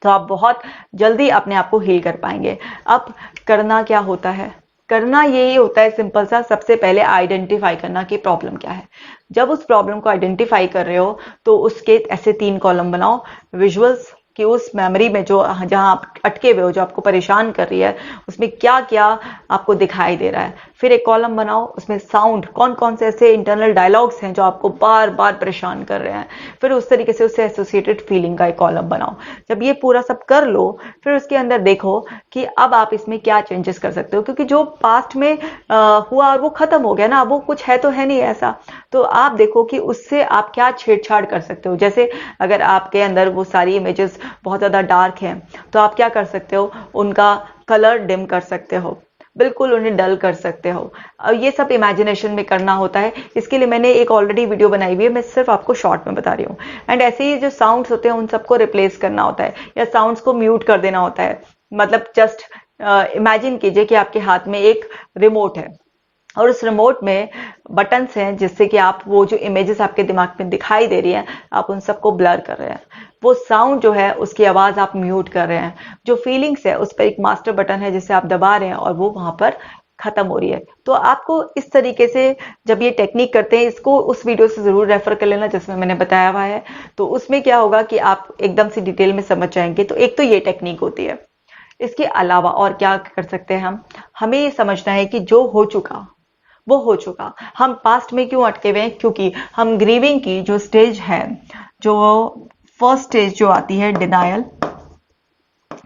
तो आप बहुत जल्दी अपने आप को हील कर पाएंगे। अब करना क्या होता है, करना यही होता है सिंपल सा, सबसे पहले आइडेंटिफाई करना कि प्रॉब्लम क्या है। जब उस प्रॉब्लम को आइडेंटिफाई कर रहे हो तो उसके ऐसे 3 कॉलम बनाओ। विजुअल्स कि उस मेमोरी में जो जहां आप अटके हुए हो, जो आपको परेशान कर रही है, उसमें क्या क्या आपको दिखाई दे रहा है। फिर एक कॉलम बनाओ उसमें साउंड, कौन कौन से ऐसे इंटरनल डायलॉग्स हैं जो आपको बार बार परेशान कर रहे हैं। फिर उस तरीके से उससे एसोसिएटेड फीलिंग का एक कॉलम बनाओ। जब ये पूरा सब कर लो फिर उसके अंदर देखो कि अब आप इसमें क्या चेंजेस कर सकते हो, क्योंकि जो पास्ट में हुआ और वो खत्म हो गया ना, वो कुछ है तो है नहीं ऐसा। तो आप देखो कि उससे आप क्या छेड़छाड़ कर सकते हो। जैसे अगर आपके अंदर वो सारी इमेजेस बहुत ज्यादा डार्क हैं तो आप क्या कर सकते हो, उनका कलर डिम कर सकते हो, बिल्कुल उन्हें डल कर सकते हो। और ये सब इमेजिनेशन में करना होता है। इसके लिए मैंने एक ऑलरेडी वीडियो बनाई हुई है, मैं सिर्फ आपको शॉर्ट में बता रही हूँ। एंड ऐसे ही जो साउंड्स होते हैं उन सबको रिप्लेस करना होता है या साउंड्स को म्यूट कर देना होता है। मतलब जस्ट इमेजिन कीजिए कि आपके हाथ में एक रिमोट है और उस रिमोट में बटन्स हैं जिससे कि आप वो जो इमेजेस आपके दिमाग में दिखाई दे रही हैं आप उन सबको ब्लर कर रहे हैं। वो साउंड जो है उसकी आवाज आप म्यूट कर रहे हैं। जो फीलिंग्स है उस पर एक मास्टर बटन है जिसे आप दबा रहे हैं और वो वहां पर खत्म हो रही है। तो आपको इस तरीके से जब ये टेक्निक करते हैं, इसको उस वीडियो से जरूर रेफर कर लेना जिसमें मैंने बताया हुआ है। तो उसमें क्या होगा कि आप एकदम से डिटेल में समझ जाएंगे। तो एक तो ये टेक्निक होती है। इसके अलावा और क्या कर सकते हैं हमें ये समझना है कि जो हो चुका वो हो चुका। हम पास्ट में क्यों अटके हुए हैं, क्योंकि हम ग्रीविंग की जो स्टेज है, जो फर्स्ट स्टेज जो आती है डिनायल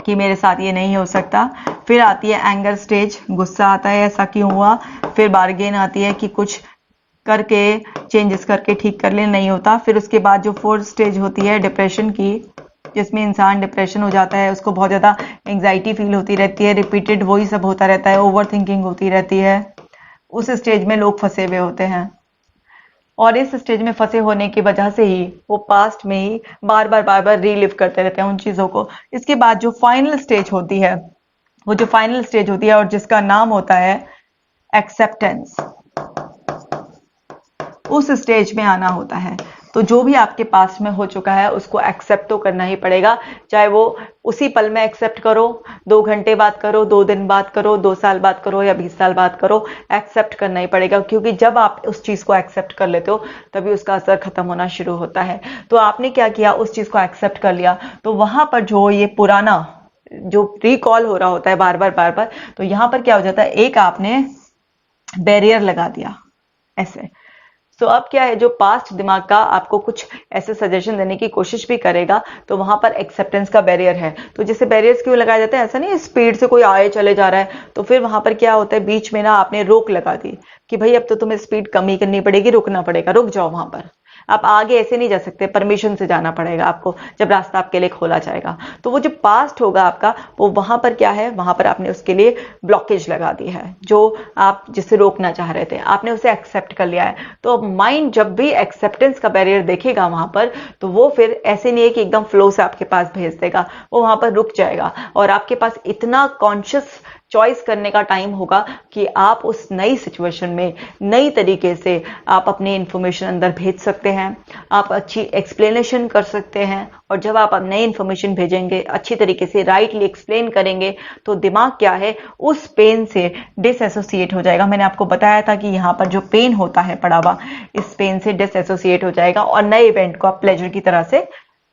कि मेरे साथ ये नहीं हो सकता, फिर आती है एंगर स्टेज, गुस्सा आता है ऐसा क्यों हुआ, फिर बार्गेन आती है कि कुछ करके चेंजेस करके ठीक कर ले, नहीं होता। फिर उसके बाद जो फोर्थ स्टेज होती है डिप्रेशन की, जिसमें इंसान डिप्रेशन हो जाता है, उसको बहुत ज्यादा एंग्जाइटी फील होती रहती है, रिपीटेड वही सब होता रहता है, ओवर थिंकिंग होती रहती है। उस स्टेज में लोग फंसे हुए होते हैं और इस स्टेज में फंसे होने की वजह से ही वो पास्ट में ही बार बार रीलिव करते रहते हैं उन चीजों को। इसके बाद जो फाइनल स्टेज होती है, वो जो फाइनल स्टेज होती है और जिसका नाम होता है एक्सेप्टेंस, उस स्टेज में आना होता है। तो जो भी आपके पास में हो चुका है उसको एक्सेप्ट तो करना ही पड़ेगा, चाहे वो उसी पल में एक्सेप्ट करो, 2 घंटे बाद करो, 2 दिन बाद करो, 2 साल बाद करो या 20 साल बाद करो, एक्सेप्ट करना ही पड़ेगा। क्योंकि जब आप उस चीज को एक्सेप्ट कर लेते हो तभी उसका असर खत्म होना शुरू होता है। तो आपने क्या किया, उस चीज को एक्सेप्ट कर लिया, तो वहां पर जो ये पुराना जो रिकॉल हो रहा होता है बार बार, तो यहां पर क्या हो जाता है, एक आपने बैरियर लगा दिया ऐसे। तो अब क्या है, जो पास्ट दिमाग का आपको कुछ ऐसे सजेशन देने की कोशिश भी करेगा तो वहां पर एक्सेप्टेंस का बैरियर है। तो जैसे बैरियर्स क्यों लगाए जाते हैं, ऐसा नहीं स्पीड से कोई आए चले जा रहा है तो फिर वहां पर क्या होता है, बीच में ना आपने रोक लगा दी कि भाई अब तो तुम्हें स्पीड कम ही करनी पड़ेगी, रुकना पड़ेगा, रुक जाओ वहां पर, आप आगे ऐसे नहीं जा सकते, परमिशन से जाना पड़ेगा आपको जब रास्ता आपके लिए खोला जाएगा। तो वो जो पास्ट होगा आपका, वो वहां पर क्या है, वहां पर आपने उसके लिए ब्लॉकेज लगा दी है, जो आप जिससे रोकना चाह रहे थे, आपने उसे एक्सेप्ट कर लिया है। तो अब माइंड जब भी एक्सेप्टेंस का बैरियर देखेगा वहां पर, तो वो फिर ऐसे नहीं है कि एकदम फ्लो से आपके पास भेज देगा, वो वहां पर रुक जाएगा और आपके पास इतना कॉन्शियस चॉइस करने का टाइम होगा कि आप उस नई सिचुएशन में नई तरीके से आप अपनी इंफॉर्मेशन अंदर भेज सकते हैं, आप अच्छी एक्सप्लेनेशन कर सकते हैं। और जब आप नई इंफॉर्मेशन भेजेंगे, अच्छी तरीके से राइटली एक्सप्लेन करेंगे, तो दिमाग क्या है, उस पेन से डिसएसोसिएट हो जाएगा। मैंने आपको बताया था कि यहाँ पर जो पेन होता है पड़ा हुआ, इस पेन से डिसएसोसिएट हो जाएगा और नए इवेंट को आप प्लेजर की तरह से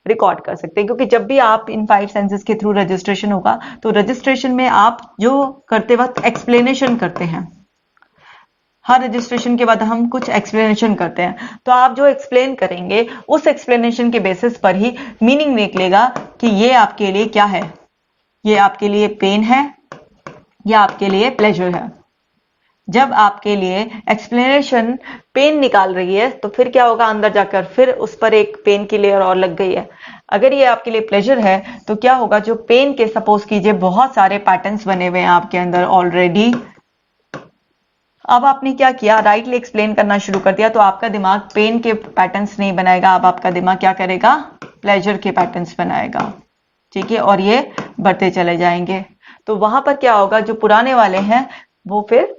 रिकॉर्ड कर सकते हैं। क्योंकि जब भी आप इन 5 सेंसेस के थ्रू रजिस्ट्रेशन होगा तो रजिस्ट्रेशन में आप जो करते वक्त एक्सप्लेनेशन करते हैं, हर रजिस्ट्रेशन के बाद हम कुछ एक्सप्लेनेशन करते हैं, तो आप जो एक्सप्लेन करेंगे उस एक्सप्लेनेशन के बेसिस पर ही मीनिंग निकलेगा कि ये आपके लिए क्या है, ये आपके लिए पेन है या आपके लिए प्लेजर है। जब आपके लिए एक्सप्लेनेशन पेन निकाल रही है तो फिर क्या होगा, अंदर जाकर फिर उस पर एक पेन की लेयर और लग गई है। अगर ये आपके लिए प्लेजर है तो क्या होगा, जो पेन के सपोज कीजिए बहुत सारे पैटर्न्स बने हुए हैं आपके अंदर ऑलरेडी, अब आपने क्या किया, राइटली एक्सप्लेन करना शुरू कर दिया, तो आपका दिमाग पेन के पैटर्न्स नहीं बनाएगा, अब आपका दिमाग क्या करेगा, प्लेजर के पैटर्न्स बनाएगा। ठीक है, और ये बढ़ते चले जाएंगे। तो वहां पर क्या होगा, जो पुराने वाले हैं वो फिर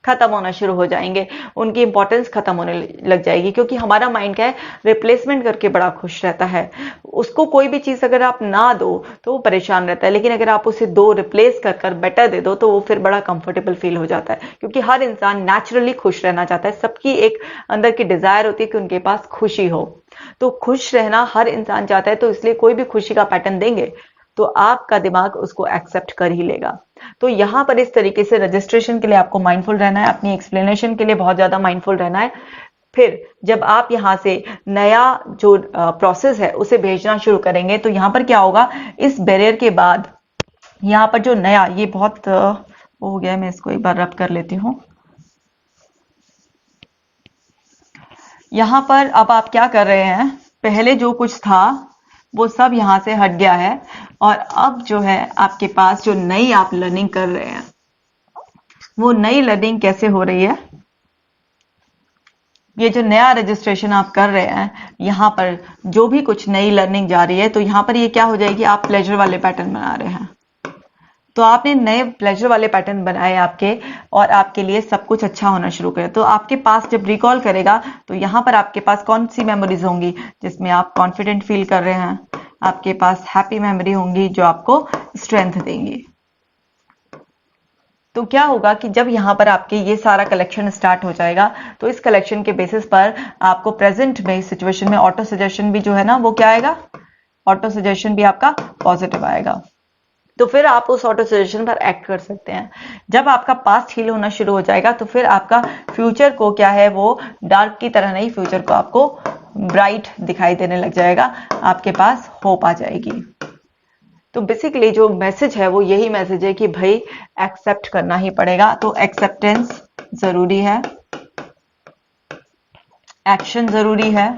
खत्म होना शुरू हो जाएंगे, उनकी इंपॉर्टेंस खत्म होने लग जाएगी, क्योंकि हमारा माइंड क्या है, रिप्लेसमेंट करके बड़ा खुश रहता है। उसको कोई भी चीज अगर आप ना दो तो वो परेशान रहता है, लेकिन अगर आप उसे दो, रिप्लेस कर कर बेटर दे दो, तो वो फिर बड़ा कंफर्टेबल फील हो जाता है। क्योंकि हर इंसान नेचुरली खुश रहना चाहता है, सबकी एक अंदर की डिजायर होती है कि उनके पास खुशी हो, तो खुश रहना हर इंसान चाहता है, तो इसलिए कोई भी खुशी का पैटर्न देंगे तो आपका दिमाग उसको एक्सेप्ट कर ही लेगा। तो यहां पर इस तरीके से रजिस्ट्रेशन के लिए आपको माइंडफुल रहना है, अपनी एक्सप्लेनेशन के लिए बहुत ज्यादा माइंडफुल रहना है। फिर जब आप यहां से नया जो प्रोसेस है उसे भेजना शुरू करेंगे तो यहां पर क्या होगा, इस बैरियर के बाद यहां पर जो नया, ये बहुत हो गया, मैं इसको एक बार रब कर लेती हूं। यहां पर अब आप क्या कर रहे हैं, पहले जो कुछ था वो सब यहां से हट गया है, और अब जो है आपके पास जो नई आप लर्निंग कर रहे हैं, वो नई लर्निंग कैसे हो रही है, ये जो नया रजिस्ट्रेशन आप कर रहे हैं, यहां पर जो भी कुछ नई लर्निंग जा रही है, तो यहां पर ये क्या हो जाएगी, आप प्लेजर वाले पैटर्न बना रहे हैं। तो आपने नए प्लेजर वाले पैटर्न बनाए आपके, और आपके लिए सब कुछ अच्छा होना शुरू करे। तो आपके पास जब रिकॉल करेगा तो यहां पर आपके पास कौन सी मेमोरीज होंगी, जिसमें आप कॉन्फिडेंट फील कर रहे हैं, आपके पास हैप्पी मेमोरी होंगी जो आपको स्ट्रेंथ देंगी। तो क्या होगा कि जब यहां पर आपके ये सारा कलेक्शन स्टार्ट हो जाएगा, तो इस कलेक्शन के बेसिस पर आपको प्रेजेंट में सिचुएशन में ऑटो सजेशन भी जो है ना, वो क्या आएगा, ऑटो सजेशन भी आपका पॉजिटिव आएगा। तो फिर आप उस ऑटो सजेशन पर एक्ट कर सकते हैं। जब आपका पास्ट हील होना शुरू हो जाएगा तो फिर आपका फ्यूचर को क्या है, वो डार्क की तरह नहीं, फ्यूचर को आपको ब्राइट दिखाई देने लग जाएगा, आपके पास होप आ जाएगी। तो बेसिकली जो मैसेज है वो यही मैसेज है कि भाई एक्सेप्ट करना ही पड़ेगा। तो एक्सेप्टेंस जरूरी है, एक्शन जरूरी है,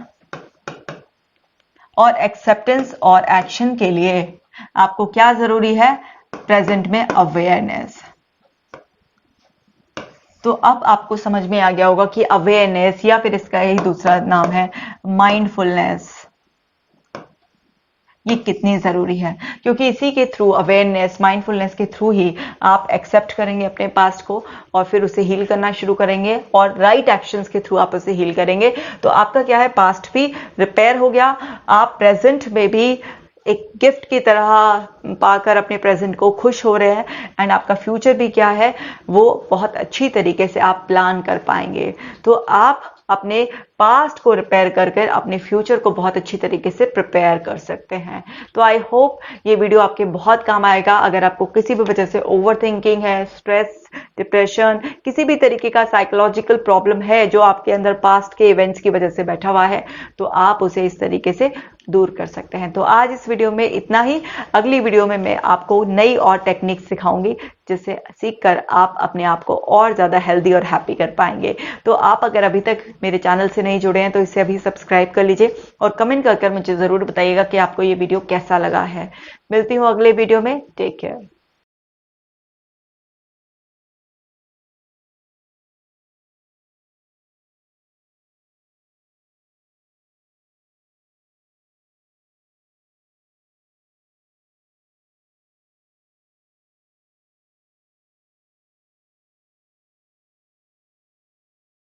और एक्सेप्टेंस और एक्शन के लिए आपको क्या जरूरी है, प्रेजेंट में अवेयरनेस। तो अब आपको समझ में आ गया होगा कि अवेयरनेस, या फिर इसका यही दूसरा नाम है माइंडफुलनेस, ये कितनी जरूरी है, क्योंकि इसी के थ्रू, अवेयरनेस, माइंडफुलनेस के थ्रू ही आप एक्सेप्ट करेंगे अपने पास्ट को, और फिर उसे हील करना शुरू करेंगे, और राइट एक्शंस के थ्रू आप उसे हील करेंगे। तो आपका क्या है, पास्ट भी रिपेयर हो गया, आप प्रेजेंट में भी एक गिफ्ट की तरह पाकर अपने प्रेजेंट को खुश हो रहे हैं, एंड आपका फ्यूचर भी क्या है, वो बहुत अच्छी तरीके से आप प्लान कर पाएंगे। तो आप अपने पास्ट को रिपेयर कर कर अपने फ्यूचर को बहुत अच्छी तरीके से प्रिपेयर कर सकते हैं। तो आई होप ये वीडियो आपके बहुत काम आएगा। अगर आपको किसी भी वजह से ओवर थिंकिंग है, स्ट्रेस, डिप्रेशन, किसी भी तरीके का साइकोलॉजिकल प्रॉब्लम है जो आपके अंदर पास्ट के इवेंट्स की वजह से बैठा हुआ है, तो आप उसे इस तरीके से दूर कर सकते हैं। तो आज इस वीडियो में इतना ही। अगली वीडियो में मैं आपको नई और टेक्निक सिखाऊंगी, जिससे सीखकर आप अपने आप को और ज्यादा हेल्दी और हैप्पी कर पाएंगे। तो आप अगर अभी तक मेरे चैनल से नहीं जुड़े हैं तो इसे अभी सब्सक्राइब कर लीजिए, और कमेंट कर मुझे जरूर बताइएगा कि आपको ये वीडियो कैसा लगा है। मिलती हूँ अगले वीडियो में। Take care.